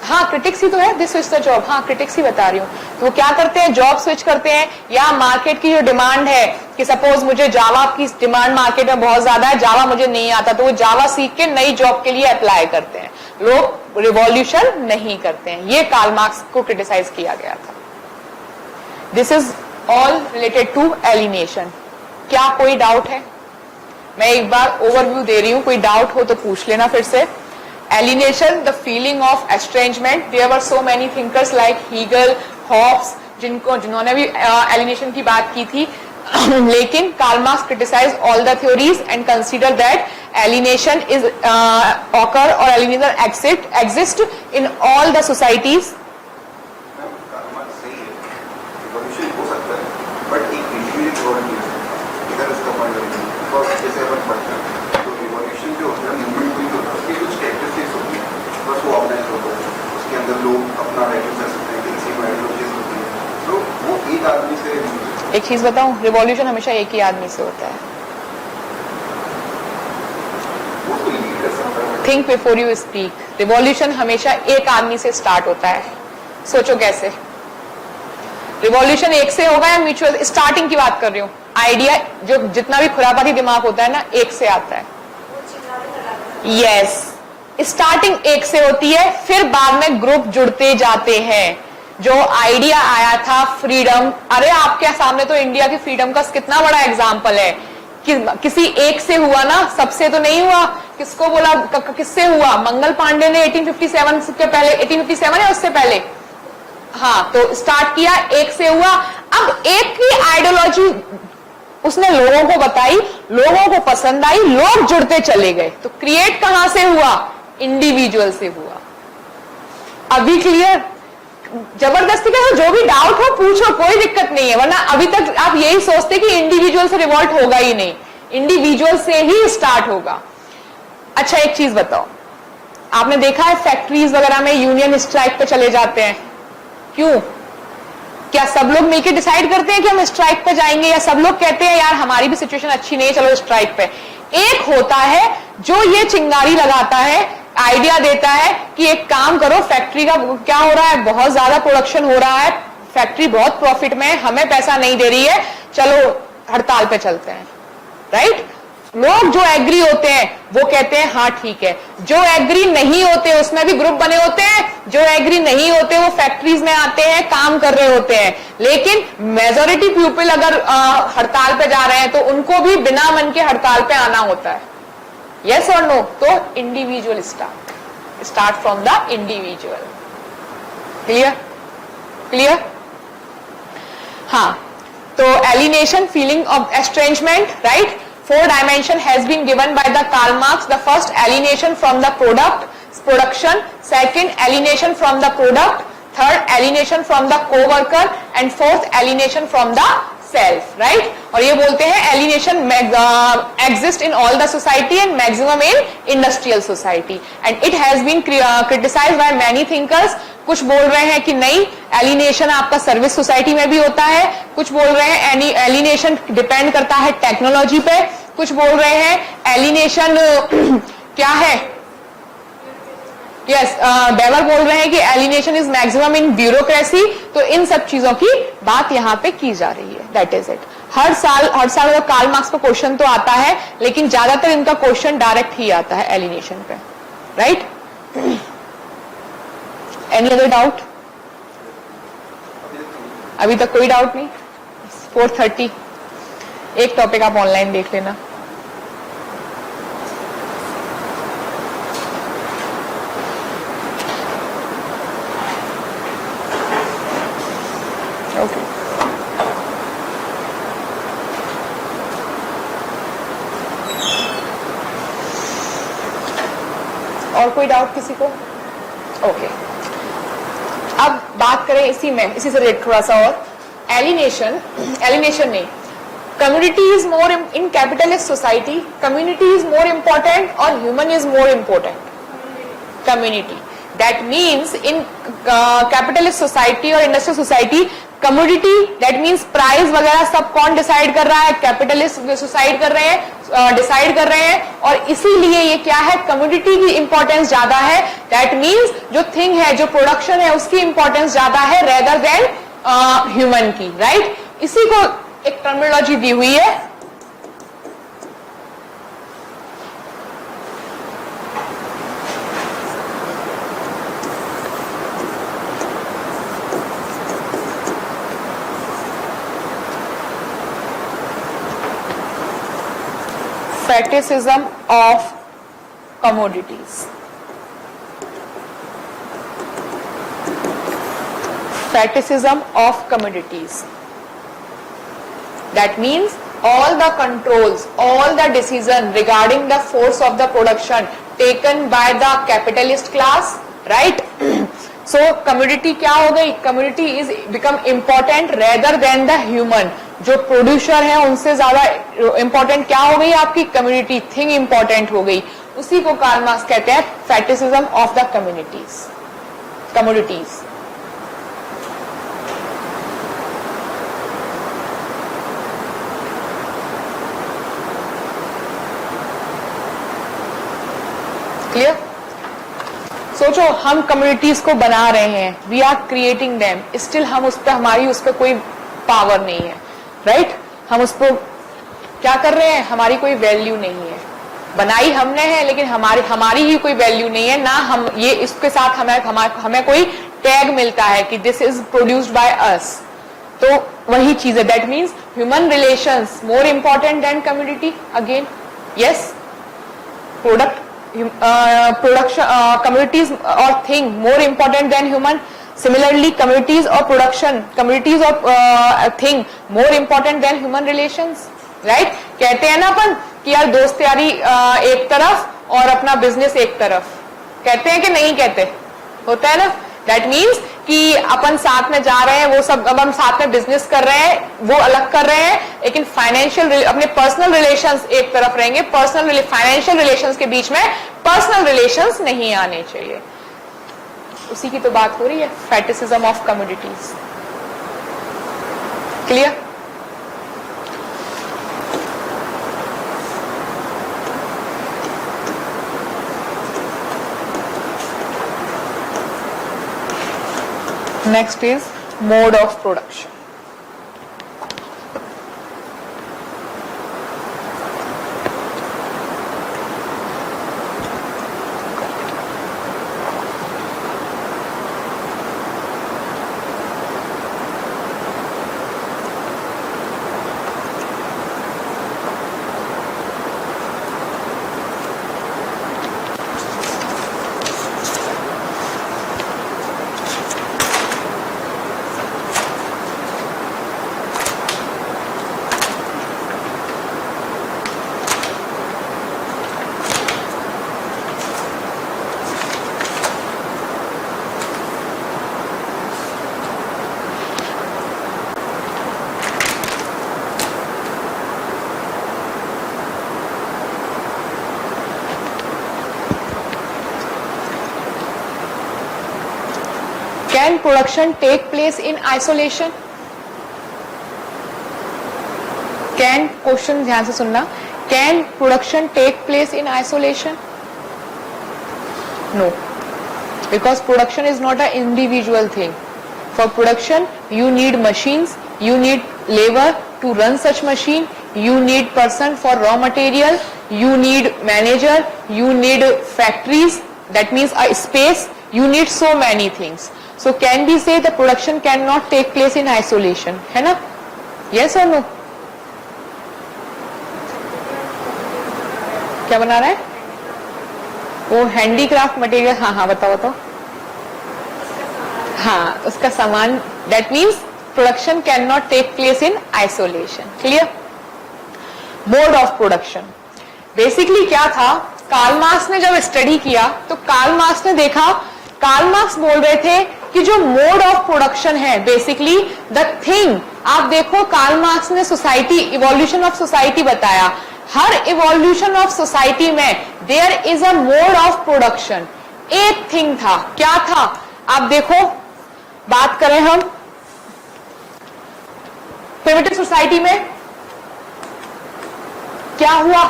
हाँ, क्रिटिक्स ही तो है, दिस स्विच द जॉब, हाँ क्रिटिक्स ही बता रही हूँ। तो वो क्या करते हैं, जॉब स्विच करते हैं, या मार्केट की जो डिमांड है कि सपोज मुझे जावा की डिमांड मार्केट में बहुत ज्यादा है, जावा मुझे नहीं आता, तो वो जावा सीख के नई जॉब के लिए अप्लाई करते हैं। लोग रिवॉल्यूशन नहीं करते हैं। ये कार्ल मार्क्स को क्रिटिसाइज किया गया था। This is all related to alienation. क्या कोई डाउट है? मैं एक बार ओवरव्यू दे रही हूँ, कोई डाउट हो तो पूछ लेना फिर से। Alienation, the feeling of estrangement. There were so many thinkers like Hegel, Hobbes, जिन्होंने भी alienation की बात की थी, लेकिन Karl Marx criticized all the theories and consider that alienation is occur or alienation exist in all the societies. Revolution हो सकता है, बट एक इंडिविजुअल रिवॉल्यूशन नहीं हो सकता। इधर उसका पॉइंट ऑफ व्यू, बिकॉज जैसे अपन पढ़ते हैं तो रिवॉल्यूशन जो होता है इंडिविजुअल होता है, उसकी कुछ कैरेक्टरिस्टिक्स होती है, बस वो ऑर्गेनाइज होता है, उसके अंदर लोग अपना राइटिंग कर सकते हैं, किसी को आइडियोलॉजीज होती है, तो वो एक आदमी से। एक चीज बताऊं, रिवॉल्यूशन हमेशा एक ही आदमी से होता है। वो तो लीड कर सकता है। Think before you speak. Revolution हमेशा एक आदमी से स्टार्ट होता है। सोचो कैसे। रिवॉल्यूशन एक से होगा या म्यूचुअल? स्टार्टिंग की बात कर रही हूँ। आइडिया जो जितना भी खुरापाती दिमाग होता है ना, एक से आता है। यस, स्टार्टिंग एक से होती है, फिर बाद में ग्रुप जुड़ते जाते हैं। जो आइडिया आया था फ्रीडम, अरे आपके सामने तो इंडिया की फ्रीडम का कितना बड़ा एग्जाम्पल है कि किसी एक से हुआ ना, सबसे तो नहीं हुआ। किसको बोला, किससे हुआ? मंगल पांडे ने 1857 के पहले, 1857 है उससे पहले, हाँ, तो स्टार्ट किया, एक से हुआ। अब एक की आइडियोलॉजी उसने लोगों को बताई, लोगों को पसंद आई, लोग जुड़ते चले गए। तो क्रिएट कहां से हुआ? इंडिविजुअल से हुआ। अभी क्लियर? जबरदस्ती का जो भी डाउट हो पूछो, कोई दिक्कत नहीं है, वरना अभी तक आप यही सोचते कि इंडिविजुअल से रिवॉल्ट होगा ही नहीं। इंडिविजुअल से ही स्टार्ट होगा। अच्छा, एक चीज बताओ, आपने देखा है फैक्ट्रीज वगैरह में यूनियन स्ट्राइक पे चले जाते हैं, क्यों? क्या सब लोग मिलकर डिसाइड करते हैं कि हम स्ट्राइक पे जाएंगे, या सब लोग कहते हैं यार हमारी भी सिचुएशन अच्छी नहीं है चलो स्ट्राइक पे? एक होता है जो ये चिंगारी लगाता है, आइडिया देता है कि एक काम करो, फैक्ट्री का क्या हो रहा है, बहुत ज्यादा प्रोडक्शन हो रहा है, फैक्ट्री बहुत प्रॉफिट में है, हमें पैसा नहीं दे रही है, चलो हड़ताल पे चलते हैं, राइट? लोग जो एग्री होते हैं वो कहते हैं हाँ ठीक है, जो एग्री नहीं होते उसमें भी ग्रुप बने होते हैं, जो एग्री नहीं होते वो फैक्ट्रीज में आते हैं, काम कर रहे होते हैं, लेकिन मेजॉरिटी पीपल अगर हड़ताल पे जा रहे हैं तो उनको भी बिना मन के हड़ताल पे आना होता है। यस और नो? तो individual start from the individual. Clear? Clear? हाँ, तो alienation, feeling of estrangement, right? 4 dimension has been given by the Karl Marx. The first, alienation from the production. Second, alienation from the product. Third, alienation from the co-worker. And fourth, alienation from the self, right? और ये बोलते हैं alienation exists in all the society and maximum in industrial society. And it has been criticized by many thinkers. कुछ बोल रहे हैं कि नहीं, एलिनेशन आपका सर्विस सोसाइटी में भी होता है, कुछ बोल रहे हैं एलिनेशन डिपेंड करता है टेक्नोलॉजी पे, कुछ बोल रहे हैं एलिनेशन क्या है, यस, बेवर बोल रहे हैं कि alienation is maximum in bureaucracy. तो इन सब चीजों की बात यहाँ पे की जा रही है, दैट इज इट। हर साल कार्ल मार्क्स पे क्वेश्चन तो आता है, लेकिन ज्यादातर इनका क्वेश्चन डायरेक्ट ही आता है एलिनेशन पे, राइट? Any other doubt? अभी तक कोई डाउट नहीं? 4:30 एक टॉपिक आप ऑनलाइन देख लेना। ओके, और कोई डाउट किसी को? ओके, अब बात करें इसी से रिलेटेड थोड़ा सा और। एलिनेशन नहीं, community is more in capitalist society, community is more important और human is more important? Community. That means in capitalist society और industrial society, community that means price वगैरह सब कौन डिसाइड कर रहा है? कैपिटलिस्ट डिसाइड कर रहे हैं, और इसीलिए ये क्या है, कम्युनिटी की इंपॉर्टेंस ज्यादा है। दैट मीन्स जो थिंग है, जो प्रोडक्शन है, उसकी इंपॉर्टेंस ज्यादा है रेदर देन ह्यूमन की, राइट? इसी को एक टर्मिनोलॉजी दी हुई है, fetishism of commodities. Fetishism of commodities. That means all the controls, all the decision regarding the force of the production taken by the capitalist class, right? So commodity क्या हो गई? Commodity is become important rather than the human. जो producer है उनसे ज्यादा important क्या हो गई? आपकी कम्युनिटी, थिंग इंपॉर्टेंट हो गई। उसी को कार्ल मार्क्स कहते हैं fetishism of the communities. Clear? सोचो, हम कम्युनिटीज को बना रहे हैं, we are creating them, still हम उस पर, हमारी उस पर कोई पावर नहीं है, राइट? हम उसको क्या कर रहे हैं? हमारी कोई वैल्यू नहीं है, बनाई हमने है लेकिन हमारी ही कोई वैल्यू नहीं है ना। हम ये इसके साथ हमें कोई टैग मिलता है कि this is produced by us. तो वही चीज है, that means human relations more important than community. Again yes, production, communities और thing more important than human. Similarly, communities or production, communities or thing more important than human relations, right? कहते हैं ना अपन कि यार दोस्त यारी एक तरफ और अपना बिजनेस एक तरफ, कहते हैं कि नहीं कहते? होता है ना? That means कि अपन साथ में जा रहे हैं, वो सब, अब हम साथ में बिजनेस कर रहे हैं, वो अलग कर रहे हैं, लेकिन फाइनेंशियल, अपने पर्सनल रिलेशंस एक तरफ रहेंगे। फाइनेंशियल रिलेशंस के बीच में पर्सनल रिलेशंस नहीं आने चाहिए। उसी की तो बात हो रही है, फेटिसिज्म of commodities. Clear? Next is mode of production. Can production take place in isolation? Can, question ध्यान से सुनना, can production take place in isolation? No, because production is not an individual thing. For production, you need machines, you need labor to run such machine, you need person for raw material, you need manager, you need factories, that means a space, you need so many things. So can we say the production cannot take place in isolation? है ना? Yes or no? क्या बना रहा है? वो handicraft material, हाँ हाँ बताओ बताओ। हाँ, उसका सामान, that means production cannot take place in isolation. Clear? Mode of production. Basically क्या था? कार्ल मार्क्स ने जब स्टडी किया तो कार्ल मार्क्स ने देखा, कार्ल मार्क्स बोल रहे थे कि जो मोड ऑफ प्रोडक्शन है, बेसिकली द थिंग, आप देखो कार्ल मार्क्स ने सोसाइटी, इवोल्यूशन ऑफ सोसाइटी बताया। हर इवोल्यूशन ऑफ सोसाइटी में there is a mode of production. एक थिंग था, क्या था? आप देखो, बात करें हम प्रिमिटिव सोसाइटी में क्या हुआ?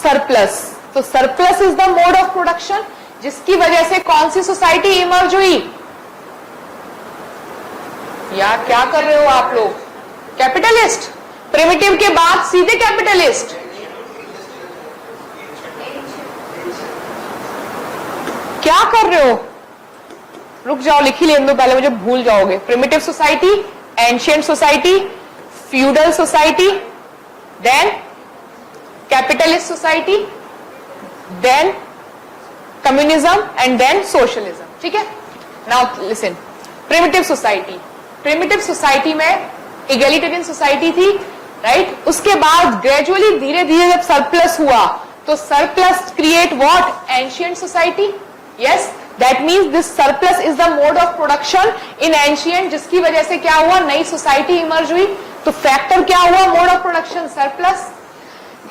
सरप्लस। तो surplus is the mode of production, जिसकी वजह से कौन सी सोसाइटी इमर्ज हुई? यार क्या कर रहे हो आप लोग? कैपिटलिस्ट। प्रिमिटिव के बाद सीधे कैपिटलिस्ट। क्या कर रहे हो? रुक जाओ, लिख ही लेने दो पहले, मुझे भूल जाओगे। Primitive society, ancient society, feudal society, then capitalist society, then communism and then socialism. ठीक है? Now listen, primitive society, primitive society में इगैलिटेरियन सोसाइटी थी, राइट? उसके बाद ग्रेजुअली धीरे धीरे जब सरप्लस हुआ तो surplus create what? Ancient society. Yes, that means this surplus is the mode of production in ancient, जिसकी वजह से क्या हुआ? नई सोसाइटी इमर्ज हुई। तो फैक्टर क्या हुआ? Mode of production surplus.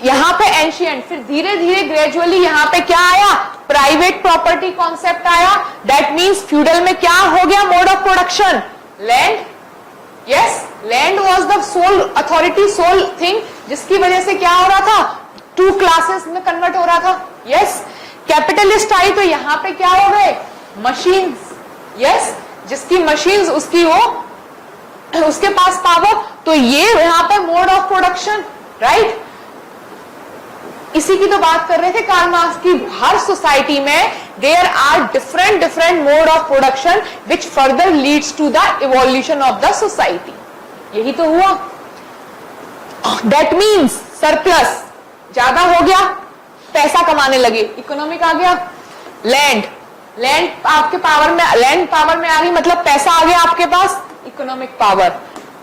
यहां पे एंशिएंट, फिर धीरे धीरे ग्रेजुअली यहां पे क्या आया? प्राइवेट प्रॉपर्टी कॉन्सेप्ट आया। दैट मींस फ्यूडल में क्या हो गया? Mode of production land. Yes, land was the sole authority, soul thing, जिसकी वजह से क्या हो रहा था? टू क्लासेस में कन्वर्ट हो रहा था। यस, कैपिटलिस्ट आई तो यहां पे क्या हो गए? मशीन्स। यस, जिसकी मशीन्स उसकी हो, उसके पास पावर, तो ये यहां पे मोड ऑफ प्रोडक्शन, राइट? इसी की तो बात कर रहे थे कार्ल मार्क्स की। हर सोसाइटी में there are different different mode of production which further leads to the evolution of the society. यही तो हुआ। दैट मीन्स सरप्लस ज्यादा हो गया, पैसा कमाने लगे, इकोनॉमिक आ गया। लैंड, लैंड आपके पावर में, लैंड पावर में आ गई, मतलब पैसा आ गया आपके पास, इकोनॉमिक पावर।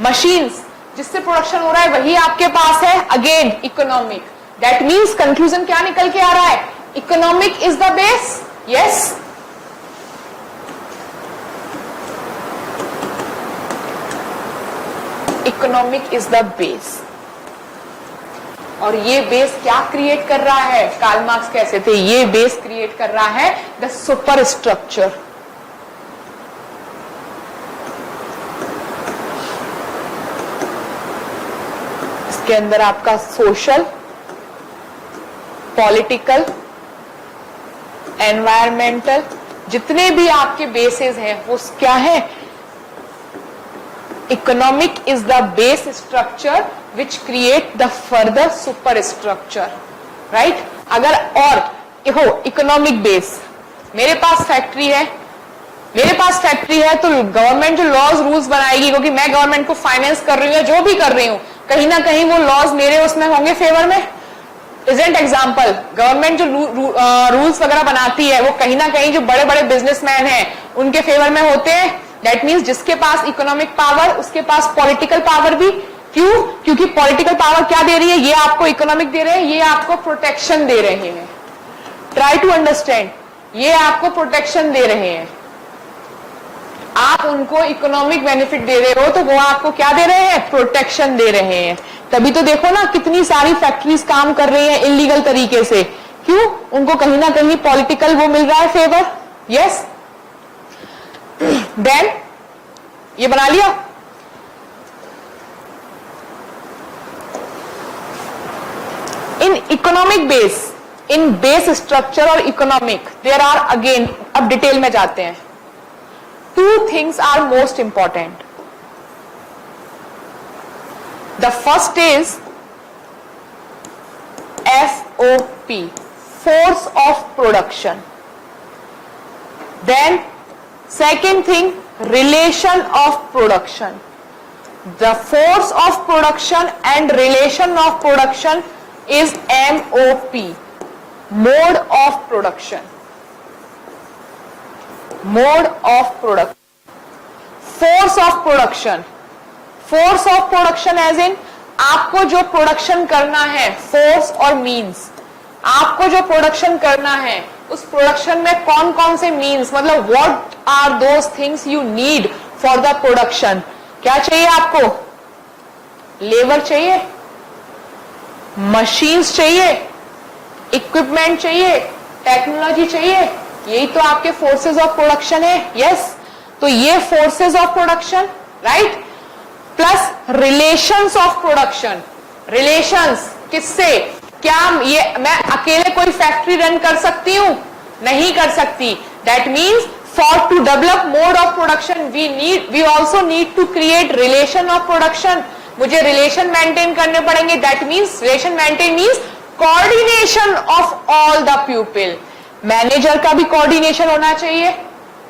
मशीन्स, जिससे प्रोडक्शन हो रहा है वही आपके पास है, again economic. That means conclusion क्या निकल के आ रहा है? Economic is the base. Yes, economic is the base. और ये बेस क्या क्रिएट कर रहा है? कार्ल मार्क्स कैसे थे? ये बेस क्रिएट कर रहा है द सुपर स्ट्रक्चर। जिसके अंदर आपका सोशल, पॉलिटिकल, एनवायरमेंटल, जितने भी आपके बेसिस हैं वो क्या है? Economic is the base structure which create the further super structure, right? अगर और हो इकोनॉमिक बेस, मेरे पास फैक्ट्री है, तो गवर्नमेंट जो लॉज रूल्स बनाएगी, क्योंकि मैं गवर्नमेंट को फाइनेंस कर रही हूँ, जो भी कर रही हूँ, कहीं ना कहीं वो लॉज मेरे उसमें होंगे फेवर में। इजेंट एग्जाम्पल, गवर्नमेंट जो रूल्स वगैरह बनाती है वो कहीं ना कहीं जो बड़े बड़े बिजनेसमैन हैं उनके फेवर में होते हैं। दैट मीन्स जिसके पास इकोनॉमिक पावर उसके पास पॉलिटिकल पावर भी। क्यों? क्योंकि पॉलिटिकल पावर क्या दे रही है? ये आपको इकोनॉमिक दे रहे हैं, ये आपको प्रोटेक्शन दे रहे हैं। ट्राई टू अंडरस्टैंड, ये आपको प्रोटेक्शन दे रहे हैं, आप उनको इकोनॉमिक बेनिफिट दे रहे हो तो वो आपको क्या दे रहे हैं? प्रोटेक्शन दे रहे हैं। तभी तो देखो ना कितनी सारी फैक्ट्रीज काम कर रही हैं इलीगल तरीके से। क्यों? उनको कहीं ना कहीं पॉलिटिकल वो मिल रहा है फेवर। यस, देन ये बना लिया। In economic base, in base structure और इकोनॉमिक देयर आर अगेन, अब डिटेल में जाते हैं। Two things are most important. The first is FOP, force of production. Then second thing, relation of production. The force of production and relation of production is MOP, mode of production. Mode of production. Force of production. Force of production as in आपको जो production करना है, force और means, आपको जो production करना है उस प्रोडक्शन में कौन कौन से मीन्स, मतलब what are those things you need for the production. क्या चाहिए आपको? लेबर चाहिए, मशीन्स चाहिए, इक्विपमेंट चाहिए, टेक्नोलॉजी चाहिए। यही तो आपके फोर्सेस ऑफ प्रोडक्शन है। यस, तो ये forces of production, right, plus relations of production. Relations किससे? क्या ये मैं अकेले कोई फैक्ट्री रन कर सकती हूं? नहीं कर सकती। That means for to develop mode of production we also need to create relation of production. मुझे रिलेशन मेंटेन करने पड़ेंगे। That means relation maintain means coordination of all the people. Manager का भी कोऑर्डिनेशन होना चाहिए।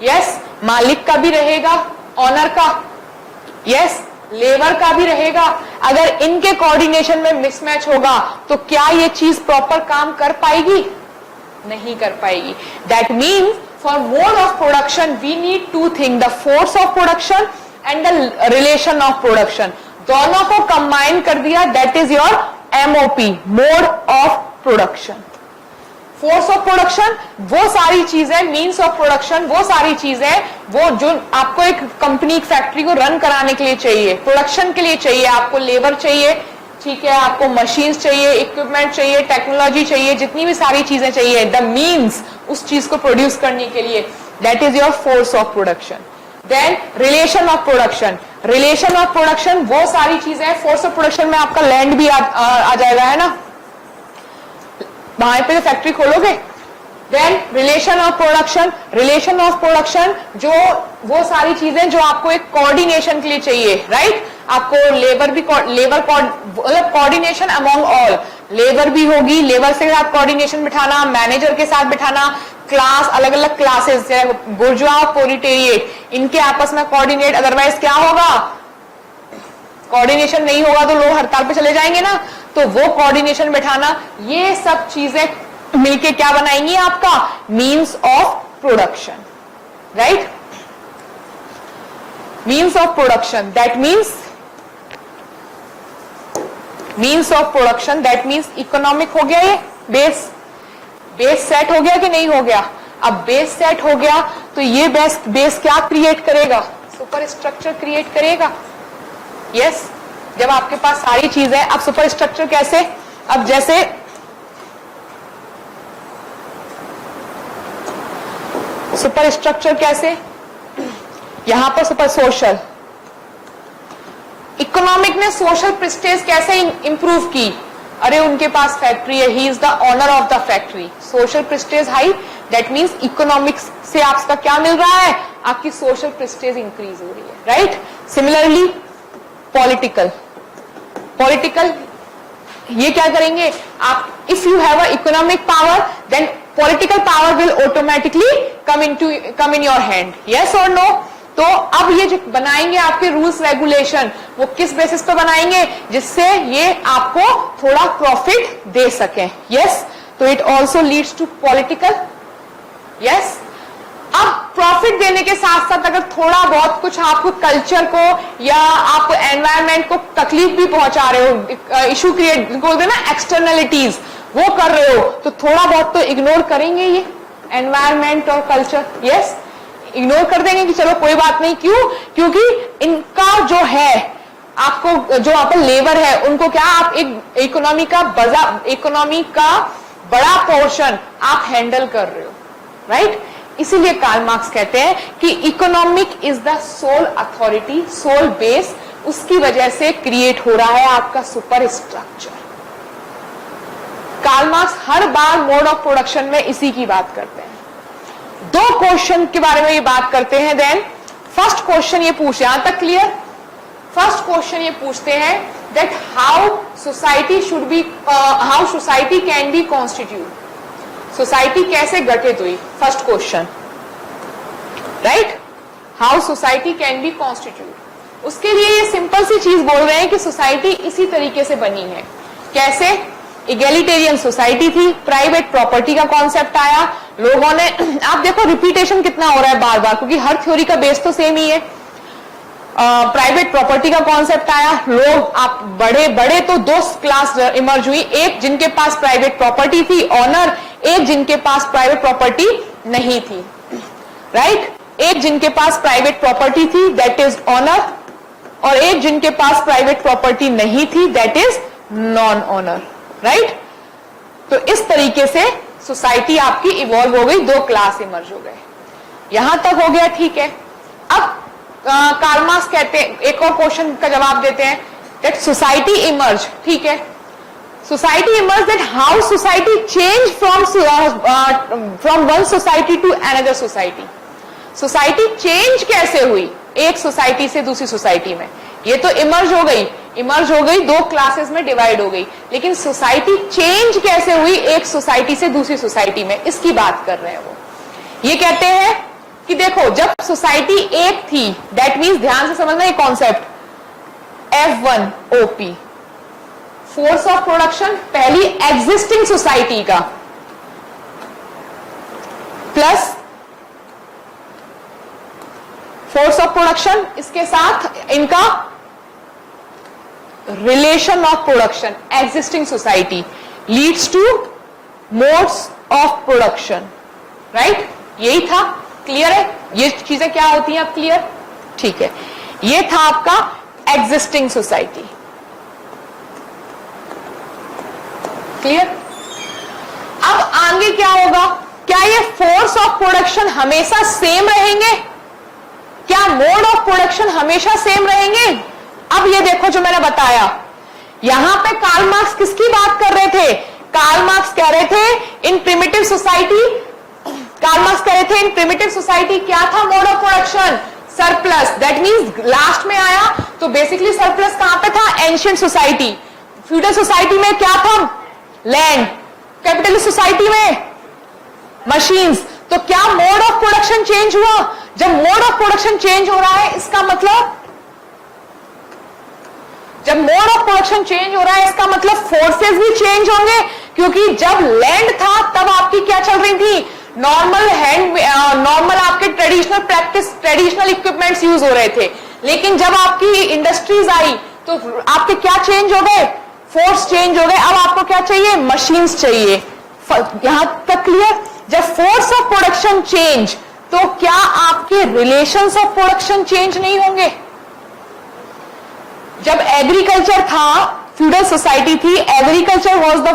यस, मालिक का भी रहेगा, ऑनर का, यस, लेबर का भी रहेगा। अगर इनके कोऑर्डिनेशन में मिसमैच होगा तो क्या ये चीज प्रॉपर काम कर पाएगी? नहीं कर पाएगी। That means for mode of production we need to thing, the force of production and the relation of production. दोनों को कंबाइन कर दिया, that is your MOP, mode of production. Force of production वो सारी चीजें, मीन्स ऑफ प्रोडक्शन वो सारी चीजें वो जो आपको एक कंपनी, एक फैक्ट्री को रन कराने के लिए चाहिए, प्रोडक्शन के लिए चाहिए। आपको लेबर चाहिए, ठीक है, आपको मशीन्स चाहिए, इक्विपमेंट चाहिए, टेक्नोलॉजी चाहिए, जितनी भी सारी चीजें चाहिए, द मीन्स उस चीज को प्रोड्यूस करने के लिए, that is your force of production. Then relation of production. Relation of production वो सारी चीजें, फोर्स ऑफ प्रोडक्शन में आपका लैंड भी आ जाएगा, है ना, वहां पे फैक्ट्री खोलोगे। Then relation of production. Relation of production जो वो सारी चीजें जो आपको एक कोऑर्डिनेशन के लिए चाहिए, राइट। आपको लेबर भी, लेबर मतलब कोऑर्डिनेशन अमॉन्ग ऑल, लेबर भी होगी, लेबर से साथ कोऑर्डिनेशन बिठाना, मैनेजर के साथ बिठाना, क्लास, अलग अलग क्लासेस, बुर्जुआ, प्रोलेटेरिएट, इनके आपस में कोऑर्डिनेट। अदरवाइज क्या होगा? कोऑर्डिनेशन नहीं होगा तो लोग हड़ताल पे चले जाएंगे ना, तो वो कोऑर्डिनेशन बिठाना, ये सब चीजें मिलके क्या बनाएंगी? आपका means of production, right. Means of production, that means means of production, that means economic हो गया। ये बेस सेट हो गया कि नहीं हो गया? अब बेस सेट हो गया तो ये बेस क्या क्रिएट करेगा? सुपर स्ट्रक्चर क्रिएट करेगा। यस, जब आपके पास सारी चीजें, अब सुपर स्ट्रक्चर कैसे? अब जैसे सुपर स्ट्रक्चर कैसे? यहां पर सुपर सोशल, इकोनॉमिक ने सोशल प्रेस्टेज कैसे इंप्रूव की? अरे उनके पास फैक्ट्री है, he is the owner of the factory, social prestige high, that means economics से आपका क्या मिल रहा है? आपकी सोशल प्रेस्टेज इंक्रीज हो रही है, राइट? सिमिलरली पॉलिटिकल ये क्या करेंगे आप? If you have a economic power then political power will automatically come in your hand, yes और नो? तो अब ये जो बनाएंगे आपके रूल्स रेगुलेशन, वो किस बेसिस पे बनाएंगे? जिससे ये आपको थोड़ा प्रॉफिट दे सके, यस? तो it also leads to political, yes? अब प्रॉफिट देने के साथ साथ अगर थोड़ा बहुत कुछ आपको कल्चर को या आप एनवायरनमेंट को तकलीफ भी पहुंचा रहे हो, इशू क्रिएट बोलते हैं ना, एक्सटर्नलिटीज, वो कर रहे हो, तो थोड़ा बहुत तो इग्नोर करेंगे ये एनवायरनमेंट और कल्चर, यस? इग्नोर कर देंगे कि चलो कोई बात नहीं, क्यों? क्योंकि इनका जो है आपको, जो आप लेबर है उनको क्या, आप एक इकोनॉमी का बड़ा पोर्शन आप हैंडल कर रहे हो, राइट? इसीलिए कार्ल मार्क्स कहते हैं कि economic is the sole authority, sole base, उसकी वजह से क्रिएट हो रहा है आपका सुपर स्ट्रक्चर। कार्ल मार्क्स हर बार मोड ऑफ प्रोडक्शन में इसी की बात करते हैं। दो क्वेश्चन के बारे में ये बात करते हैं। देन फर्स्ट क्वेश्चन ये पूछे, यहां तक क्लियर? फर्स्ट क्वेश्चन ये पूछते हैं that how society can be constitute, society कैसे गठित हुई? First question, right? How society can be constitute. उसके लिए ये सिंपल सी चीज बोल रहे हैं कि सोसाइटी इसी तरीके से बनी है। कैसे? इगैलिटेरियन सोसाइटी थी, प्राइवेट प्रॉपर्टी का कॉन्सेप्ट आया, लोगों ने, आप देखो रिपीटेशन कितना हो रहा है बार बार, क्योंकि हर थ्योरी का बेस तो सेम ही है। प्राइवेट प्रॉपर्टी का कॉन्सेप्ट आया, लोग आप बड़े तो दो क्लास इमर्ज हुई, एक जिनके पास प्राइवेट प्रॉपर्टी थी, ऑनर, एक जिनके पास प्राइवेट प्रॉपर्टी नहीं थी, राइट? एक जिनके पास प्राइवेट प्रॉपर्टी थी, दैट इज ऑनर, और एक जिनके पास प्राइवेट प्रॉपर्टी नहीं थी, that is non owner, right? तो इस तरीके से सोसाइटी आपकी इवॉल्व हो गई, दो क्लास इमर्ज हो गए। यहां तक हो गया, ठीक है? अब कार्ल मार्क्स कहते हैं, एक और क्वेश्चन का जवाब देते हैं दैट सोसाइटी इमर्ज, ठीक है? Society emerge that how society change from one society to another society. Society change कैसे हुई एक सोसाइटी से दूसरी सोसाइटी में? ये तो इमर्ज हो गई, दो क्लासेस में डिवाइड हो गई, लेकिन सोसाइटी चेंज कैसे हुई एक सोसाइटी से दूसरी सोसाइटी में, इसकी बात कर रहे हैं वो। ये कहते हैं कि देखो, जब सोसाइटी एक थी, दैट मीन्स, ध्यान से समझना ये concept, F1OP, force of production पहली एग्जिस्टिंग सोसाइटी का, प्लस फोर्स ऑफ प्रोडक्शन, इसके साथ इनका relation of production, existing society leads two modes of production, right? यही था, क्लियर है? ये चीजें क्या होती हैं अब क्लियर? ठीक है, ये था आपका एग्जिस्टिंग सोसाइटी, क्लियर? अब आगे क्या होगा? क्या ये फोर्स ऑफ प्रोडक्शन हमेशा सेम रहेंगे? क्या मोड ऑफ प्रोडक्शन हमेशा सेम रहेंगे? अब ये देखो जो मैंने बताया, यहां पे कार्ल मार्क्स किसकी बात कर रहे थे? कार्ल मार्क्स कह रहे थे इन प्रिमिटिव सोसाइटी, क्या था mode of production? Surplus, that means last में आया तो बेसिकली सरप्लस कहां पे था? Ancient society. फ्यूडल सोसाइटी में क्या था? लैंड। कैपिटलिस्ट सोसाइटी में मशीन्स। तो क्या मोड ऑफ प्रोडक्शन चेंज हुआ? जब मोड ऑफ प्रोडक्शन चेंज हो रहा है, इसका मतलब, जब मोड ऑफ प्रोडक्शन चेंज हो रहा है, इसका मतलब फोर्सेस भी चेंज होंगे, क्योंकि जब लैंड था तब आपकी क्या चल रही थी? नॉर्मल आपके ट्रेडिशनल इक्विपमेंट्स यूज हो रहे थे, लेकिन जब आपकी इंडस्ट्रीज आई तो आपके क्या चेंज हो गए? फोर्स चेंज हो गए। अब आपको क्या चाहिए? मशीन्स चाहिए। यहां तक क्लियर? जब फोर्स ऑफ प्रोडक्शन चेंज, तो क्या आपके रिलेशंस ऑफ प्रोडक्शन चेंज नहीं होंगे? जब एग्रीकल्चर था, फ्यूडल सोसाइटी थी, agriculture was the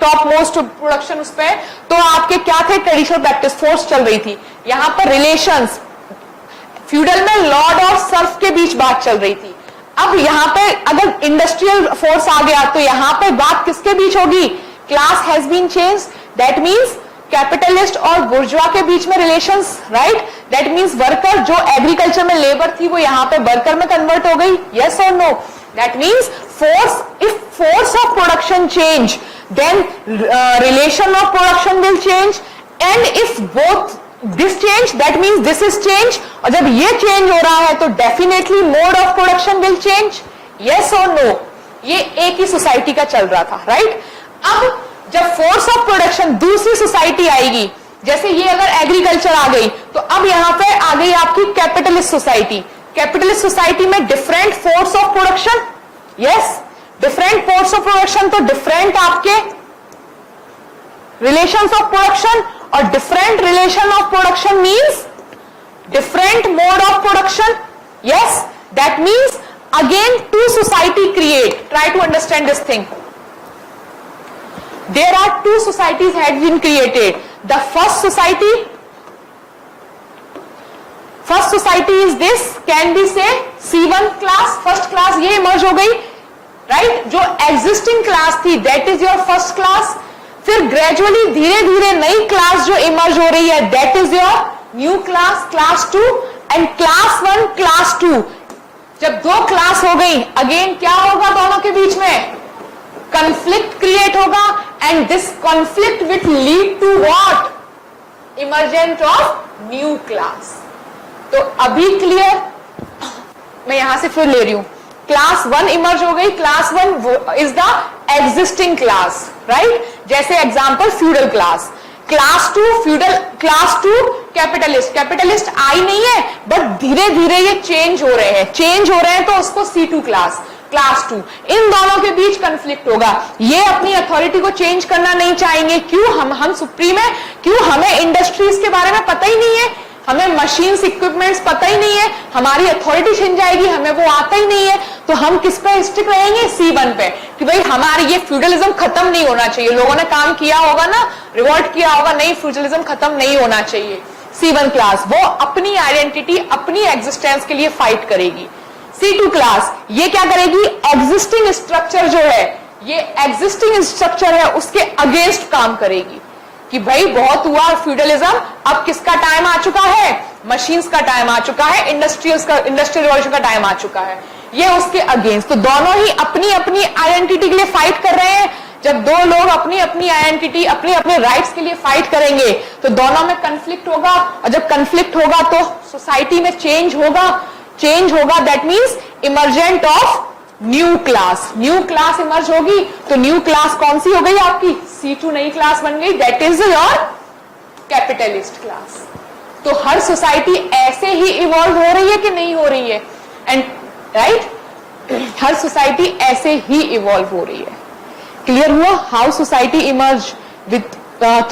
top most production उस पे, तो आपके क्या थे? ट्रेडिशनल प्रैक्टिस, फोर्स चल रही थी। यहां पर रिलेशंस, फ्यूडल में लॉर्ड और सर्फ के बीच बात चल रही थी। अब यहाँ पे अगर इंडस्ट्रियल फोर्स आ गया तो यहाँ पे बात किसके बीच होगी? Class has been change, that means capitalist और बुर्जुआ के बीच में relations, right? That means worker, जो एग्रीकल्चर में लेबर थी वो यहाँ पे वर्कर में कन्वर्ट हो गई, यस और no? That means force, if force of production change then relation of production will change, and if both this change that means this is change, और जब ये चेंज हो रहा है तो definitely mode of production will change, yes और no? ये एक ही सोसाइटी का चल रहा था, राइट? अब जब फोर्स ऑफ प्रोडक्शन दूसरी सोसाइटी आएगी, जैसे ये अगर एग्रीकल्चर आ गई तो अब यहां पे आ गई आपकी कैपिटलिस्ट सोसाइटी। कैपिटलिस्ट सोसाइटी में different force of production, yes, different force of production, तो डिफरेंट आपके रिलेशंस ऑफ प्रोडक्शन, और different relation of production means different mode of production, yes? That means again to society create, try to understand this thing. There are two societies had been created. The first society is this, can we say C1 class, first class ये emerge हो गई, right? जो existing class थी that is your first class. फिर gradually धीरे धीरे नई class जो emerge हो रही है that is your new class, class 2, and class 1, class 2. जब दो क्लास हो गई अगेन क्या होगा दोनों के बीच में? कंफ्लिक्ट क्रिएट होगा, and this conflict will lead to what? Emergent of new class. तो अभी क्लियर? मैं यहां से फिर ले रही हूं. क्लास 1 इमर्ज हो गई, class 1 is the existing class, right? जैसे example feudal class, class 2 feudal, class 2 capitalist. Capitalist आई नहीं है बट धीरे धीरे ये चेंज हो रहे हैं तो उसको C2 क्लास, क्लास 2. इन दोनों के बीच कंफ्लिक्ट होगा. ये अपनी अथॉरिटी को चेंज करना नहीं चाहेंगे. क्यों? हम सुप्रीम है. क्यों? हमें इंडस्ट्रीज के बारे में पता ही नहीं है, हमें मशीन्स इक्विपमेंट्स पता ही नहीं है, हमारी अथॉरिटी छिन जाएगी, हमें वो आता ही नहीं है. तो हम किस पे स्टिक रहेंगे? C1 पे, कि भाई हमारी ये फ्यूडलिज्म खत्म नहीं होना चाहिए. लोगों ने काम किया होगा ना, रिवोल्ट किया होगा, नहीं फ्यूडलिज्म खत्म नहीं होना चाहिए. C1 क्लास वो अपनी आइडेंटिटी, अपनी एग्जिस्टेंस के लिए फाइट करेगी. C2 क्लास ये क्या करेगी? एग्जिस्टिंग स्ट्रक्चर जो है, ये एग्जिस्टिंग स्ट्रक्चर है उसके अगेंस्ट काम करेगी कि भाई बहुत हुआ फ्यूडलिज्म, अब किसका टाइम आ चुका है? मशीन्स का टाइम आ चुका है, इंडस्ट्रियल रिवॉल्यूशन का टाइम आ चुका है. ये उसके अगेंस्ट. तो दोनों ही अपनी अपनी आइडेंटिटी के लिए फाइट कर रहे हैं. जब दो लोग अपनी अपनी आइडेंटिटी, अपने अपने राइट्स के लिए फाइट करेंगे तो दोनों में कंफ्लिक्ट होगा, और जब कंफ्लिक्ट होगा तो सोसाइटी में चेंज होगा. That means emergent of new class. New class emerge होगी तो न्यू क्लास कौन सी हो गई आपकी? C2 नई क्लास बन गई, that is your capitalist class. तो हर सोसाइटी ऐसे ही इवॉल्व हो रही है कि नहीं हो रही है? एंड राइट, हर सोसाइटी ऐसे ही इवॉल्व हो रही है. क्लियर हुआ? How society emerge with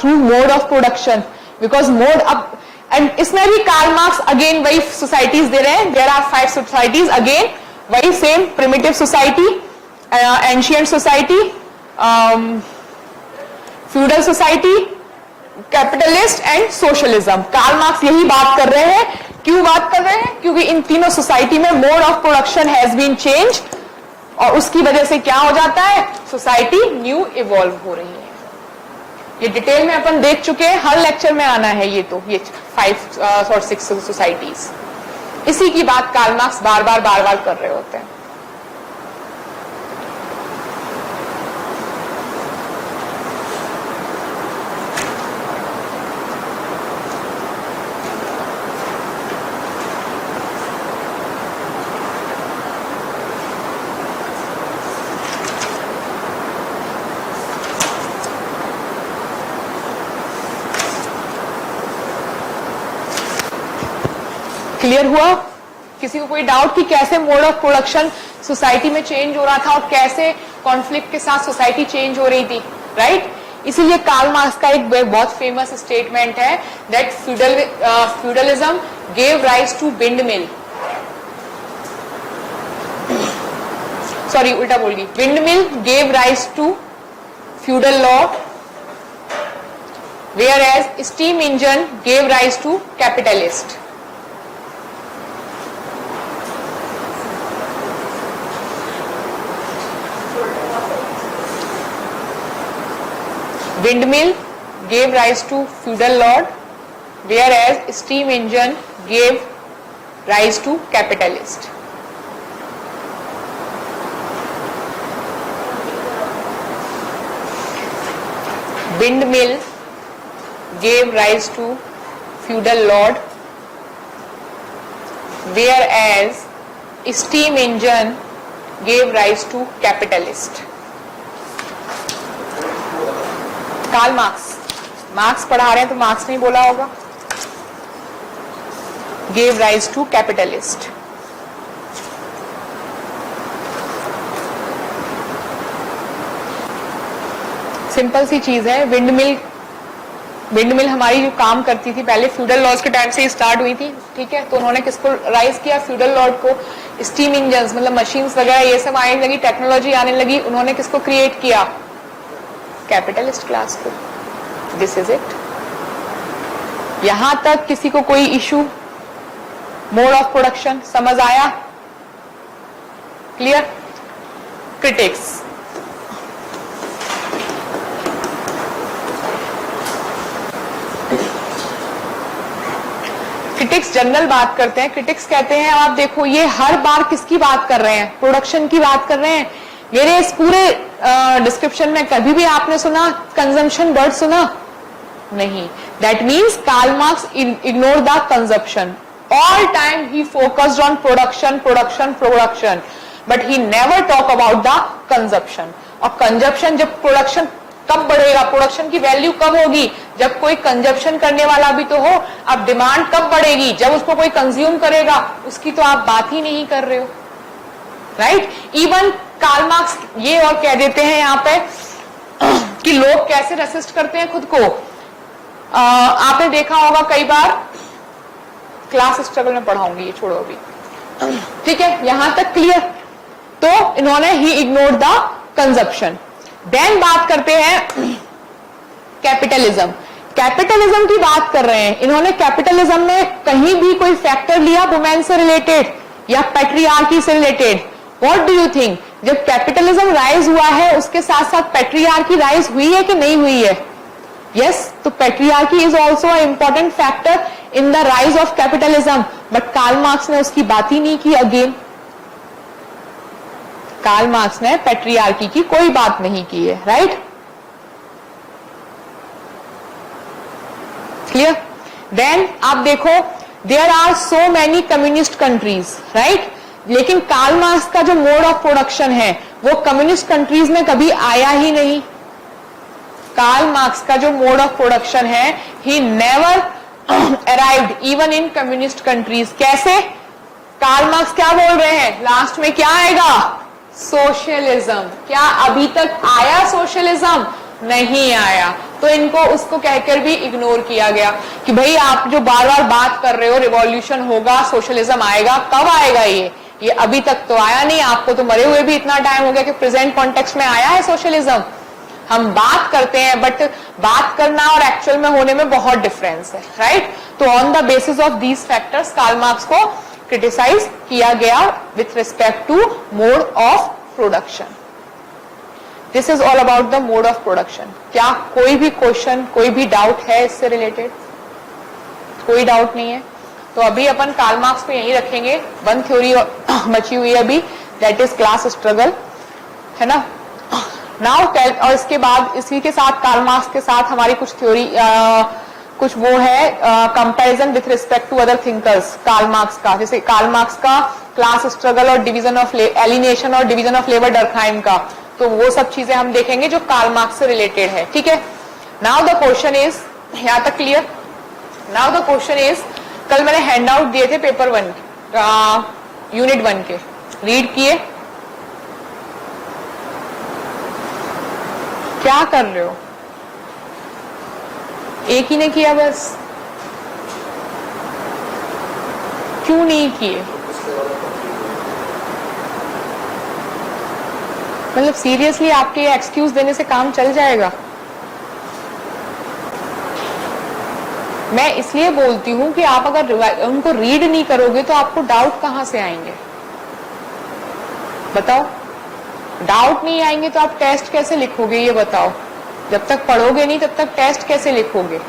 through mode of production, because mode अब, एंड इसमें भी कार्ल मार्क्स अगेन वही सोसाइटीज दे रहे हैं. देयर आर 5 सोसाइटीज, अगेन वही same, primitive society, ancient society, feudal society, capitalist and socialism. Karl Marx यही बात कर रहे हैं. क्यों बात कर रहे हैं? क्योंकि इन तीनों सोसाइटी में mode of production has been change, और उसकी वजह से क्या हो जाता है? सोसाइटी न्यू इवॉल्व हो रही है. ये डिटेल में अपन देख चुके हैं, हर लेक्चर में आना है ये 5 और 6 सोसाइटीज. इसी की बात कार्ल मार्क्स बार बार कर रहे होते हैं. क्लियर हुआ? किसी को कोई डाउट कि कैसे मोड ऑफ प्रोडक्शन सोसाइटी में चेंज हो रहा था और कैसे कॉन्फ्लिक्ट के साथ सोसाइटी चेंज हो रही थी, राइट? इसीलिए कार्ल मार्क्स का एक बहुत फेमस स्टेटमेंट है that feudalism gave rise to wind mill. Sorry, उल्टा बोल गई. Wind mill gave rise to feudal law, whereas steam engine gave rise to capitalist. windmill gave rise to feudal lord, whereas steam engine gave rise to capitalist. Windmill gave rise to feudal lord, whereas steam engine gave rise to capitalist. Karl Marx पढ़ा रहे हैं तो marks नहीं बोला होगा. gave rise to capitalist. Simple सी चीज है. विंडमिल हमारी जो काम करती थी पहले फ्यूडल लॉज के टाइम से स्टार्ट हुई थी, ठीक है. तो उन्होंने किसको राइज किया? फ्यूडल लॉर्ड को. स्टीम इंजन मतलब मशीन्स वगैरह ये सब आने लगी, टेक्नोलॉजी आने लगी, उन्होंने किसको क्रिएट किया? कैपिटलिस्ट क्लास को. This is it. यहां तक किसी को कोई इशू? मोड ऑफ प्रोडक्शन समझ आया? क्लियर? क्रिटिक्स. क्रिटिक्स जनरल बात करते हैं. क्रिटिक्स कहते हैं आप देखो ये हर बार किसकी बात कर रहे हैं? प्रोडक्शन की बात कर रहे हैं. मेरे इस पूरे डिस्क्रिप्शन में कभी भी आपने सुना कंजम्पशन वर्ड? सुना नहीं. That means Karl Marx ignore the consumption. All time he focused on production production production, but he never talk about the consumption. और कंजम्पशन जब प्रोडक्शन कब बढ़ेगा? प्रोडक्शन की वैल्यू कब होगी? जब कोई कंजम्पशन करने वाला भी तो हो. अब डिमांड कब बढ़ेगी? जब उसको कोई कंज्यूम करेगा. उसकी तो आप बात ही नहीं कर रहे हो, राइट? इवन कार्ल मार्क्स ये और कह देते हैं यहाँ पे कि लोग कैसे रेसिस्ट करते हैं खुद को. आपने देखा होगा कई बार, क्लास स्ट्रगल में पढ़ाऊंगी, ये छोड़ो अभी, ठीक है. यहां तक क्लियर? तो इन्होंने ही इग्नोर द कंजम्पशन. देन बात करते हैं कैपिटलिज्म. कैपिटलिज्म की बात कर रहे हैं. इन्होंने कैपिटलिज्म में कहीं भी कोई फैक्टर लिया वुमेन से रिलेटेड या पैट्रियार्की से related? What do you think? जब कैपिटलिज्म राइज हुआ है उसके साथ साथ पैट्रियार्की राइज हुई है कि नहीं हुई है? यस. तो patriarchy is also a important factor in the rise of capitalism. But Karl Marx ने उसकी बात ही नहीं की. अगेन कार्ल मार्क्स ने पैट्रियार्की की कोई बात नहीं की है, राइट? क्लियर? देन आप देखो there are so many communist countries, right? लेकिन कार्ल मार्क्स का जो मोड ऑफ प्रोडक्शन है वो कम्युनिस्ट कंट्रीज में कभी आया ही नहीं. कार्ल मार्क्स का जो मोड ऑफ प्रोडक्शन है he never arrived even in communist countries. कैसे? कार्ल मार्क्स क्या बोल रहे हैं? लास्ट में क्या आएगा? सोशलिज्म. क्या अभी तक आया सोशलिज्म? नहीं आया. तो इनको उसको कहकर भी इग्नोर किया गया कि भाई आप जो बार बार बात कर रहे हो रिवॉल्यूशन होगा, सोशलिज्म आएगा, कब आएगा? ये अभी तक तो आया नहीं. आपको तो मरे हुए भी इतना टाइम हो गया कि प्रेजेंट कॉन्टेक्स्ट में आया है सोशलिज्म? हम बात करते हैं बट बात करना और एक्चुअल में होने में बहुत डिफरेंस है, राइट? तो on the basis of these factors Karl Marx को क्रिटिसाइज किया गया with respect to mode of production. This is all about the mode of production. क्या कोई भी क्वेश्चन, कोई भी डाउट है इससे रिलेटेड? कोई डाउट नहीं है. तो अभी अपन कार्ल मार्क्स को यहीं रखेंगे. वन थ्योरी बची हुई है अभी, दैट इज क्लास स्ट्रगल, है ना? नाउ और इसके बाद इसी के साथ कार्ल मार्क्स के साथ हमारी कुछ थ्योरी कुछ वो है comparison with respect to other thinkers Karl Marx का. जैसे कार्ल मार्क्स का क्लास स्ट्रगल और डिवीजन ऑफ एलिनेशन और डिवीजन ऑफ लेबर डर्कहाइम का. तो वो सब चीजें हम देखेंगे जो कार्ल मार्क्स से रिलेटेड है, ठीक है? नाउ द क्वेश्चन इज, यहां तक clear? Now the question is, कल मैंने हैंड आउट दिए थे पेपर 1 यूनिट 1 के, रीड किए? क्या कर रहे हो? एक ही ने किया बस? क्यों नहीं किए? मतलब सीरियसली आपके एक्सक्यूज देने से काम चल जाएगा? मैं इसलिए बोलती हूं कि आप अगर उनको रीड नहीं करोगे तो आपको डाउट कहां से आएंगे? बताओ. डाउट नहीं आएंगे तो आप टेस्ट कैसे लिखोगे? ये बताओ. जब तक पढ़ोगे नहीं तब तक टेस्ट कैसे लिखोगे?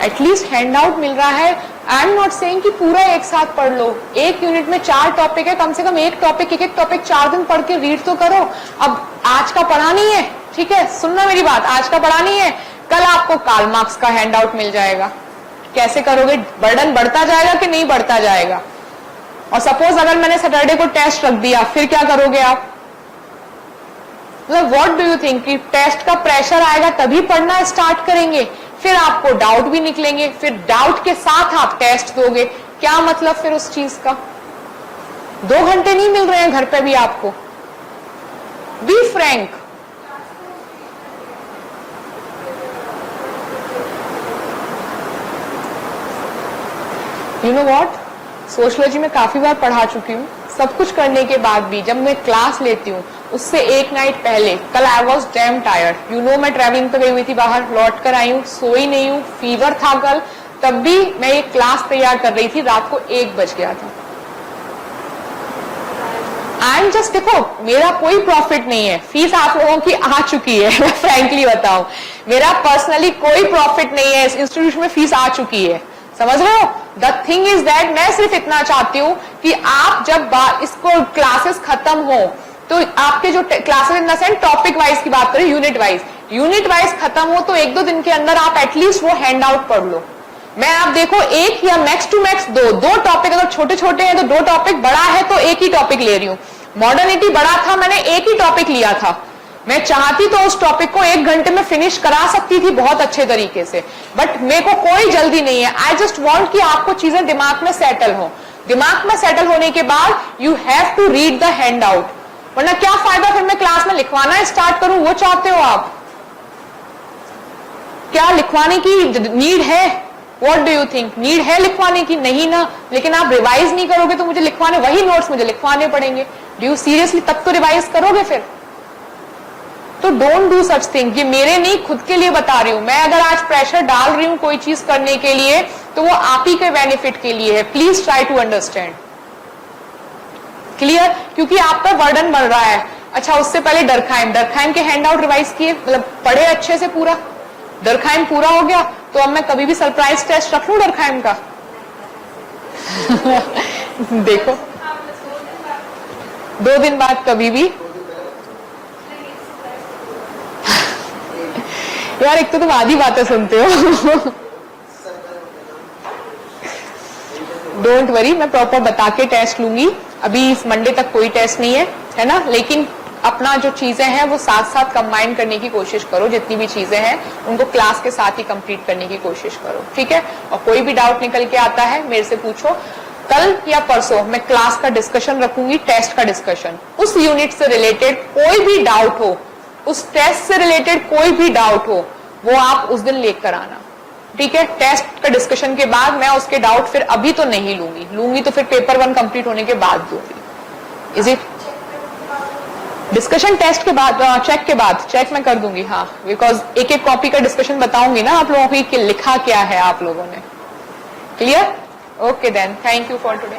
एटलीस्ट हैंड आउट मिल रहा है। आई एम नॉट सेइंग कि पूरा एक साथ पढ़ लो। एक यूनिट में 4 टॉपिक है, कम से कम एक टॉपिक 4 दिन पढ़ के रीड तो करो। अब आज का पढ़ा नहीं है, ठीक है, सुनना मेरी बात, आज का पढ़ा नहीं है, कल आपको कार्ल मार्क्स का हैंड आउट मिल जाएगा। कैसे करोगे? बर्डन बढ़ता जाएगा कि नहीं बढ़ता जाएगा? और सपोज अगर मैंने सैटरडे को टेस्ट रख दिया, फिर क्या करोगे आप? मतलब व्हाट डू यू थिंक कि टेस्ट का प्रेशर आएगा तभी पढ़ना स्टार्ट करेंगे, फिर आपको डाउट भी निकलेंगे, फिर डाउट के साथ आप टेस्ट दोगे, क्या मतलब फिर उस चीज का? 2 घंटे नहीं मिल रहे हैं घर पे भी आपको। Be frank. You know what, sociology में काफी बार पढ़ा चुकी हूँ। सब कुछ करने के बाद भी जब मैं क्लास लेती हूँ उससे एक नाइट पहले, कल I was damn tired, you know, मैं ट्रैवलिंग पे गई हुई थी, बाहर लौट कर आई हूँ, सोई नहीं हूँ, फीवर था कल, तब भी मैं ये क्लास तैयार कर रही थी, रात को 1 बज गया था। आई एम जस्ट, देखो मेरा कोई प्रॉफिट नहीं है, फीस आप लोगों की आ चुकी है, मैं फ्रैंकली बताऊं, मेरा पर्सनली कोई प्रॉफिट नहीं है, इस इंस्टीट्यूशन में फीस आ चुकी है, समझ रहे हो? द थिंग इज दैट मैं सिर्फ इतना चाहती हूँ कि आप जब इसको क्लासेस खत्म हो तो आपके जो classes in the sense topic wise की बात करें, यूनिट वाइज खत्म हो तो 1-2 दिन के अंदर आप एटलीस्ट वो हैंड आउट पढ़ लो। मैं आप देखो एक या मैक्स टू मैक्स 2 टॉपिक, अगर छोटे छोटे हैं तो 2 टॉपिक, बड़ा है तो एक ही टॉपिक ले रही हूँ। मॉडर्निटी बड़ा था, मैंने एक ही टॉपिक लिया था, मैं चाहती तो उस टॉपिक को 1 घंटे में फिनिश करा सकती थी बहुत अच्छे तरीके से, बट मेरे को कोई जल्दी नहीं है। आई जस्ट वॉन्ट कि आपको चीजें दिमाग में सेटल हो, दिमाग में सेटल होने के बाद you have to read the handout, वरना क्या फायदा फिर मैं क्लास में लिखवाना स्टार्ट करूं? वो चाहते हो आप? क्या लिखवाने की नीड है? What do you think, need है लिखवाने की? नहीं ना, लेकिन आप रिवाइज नहीं करोगे तो मुझे लिखवाने, वही नोट्स मुझे लिखवाने पड़ेंगे। डू यू सीरियसली तब तो रिवाइज करोगे फिर? तो डोंट डू सच थिंग। ये मेरे नहीं, खुद के लिए बता रही हूं मैं। अगर आज प्रेशर डाल रही हूं कोई चीज करने के लिए तो वो आप ही के बेनिफिट के लिए है। Please try to understand, clear? क्योंकि आप पर बर्डन बढ़ रहा है। अच्छा, उससे पहले डरखाइम के हैंड आउट रिवाइज किए, मतलब पढ़े अच्छे से पूरा? डरखाइम पूरा हो गया तो अब मैं कभी भी सरप्राइज टेस्ट रख लूं डरखाइम का? देखो 2 दिन बाद कभी भी यार, एक तो तुम आधी बातें सुनते हो। डोंट वरी, मैं प्रॉपर बता के टेस्ट लूंगी। अभी इस मंडे तक कोई टेस्ट नहीं है ना, लेकिन अपना जो चीजें हैं वो साथ साथ कंबाइन करने की कोशिश करो। जितनी भी चीजें हैं उनको क्लास के साथ ही कंप्लीट करने की कोशिश करो, ठीक है? और कोई भी डाउट निकल के आता है मेरे से पूछो। कल या परसों मैं क्लास का डिस्कशन रखूंगी, टेस्ट का डिस्कशन। उस यूनिट से रिलेटेड कोई भी डाउट हो, उस टेस्ट से रिलेटेड कोई भी डाउट हो, वो आप उस दिन लेकर आना, ठीक है? टेस्ट का डिस्कशन के बाद मैं उसके डाउट फिर अभी तो नहीं लूंगी तो फिर पेपर 1 कंप्लीट होने के बाद दूंगी। Is it? डिस्कशन टेस्ट के बाद, चेक के बाद, चेक मैं कर दूंगी, हाँ, बिकॉज एक एक कॉपी का डिस्कशन बताऊंगी ना आप लोगों को कि लिखा क्या है आप लोगों ने। Clear? Okay then, thank you for today.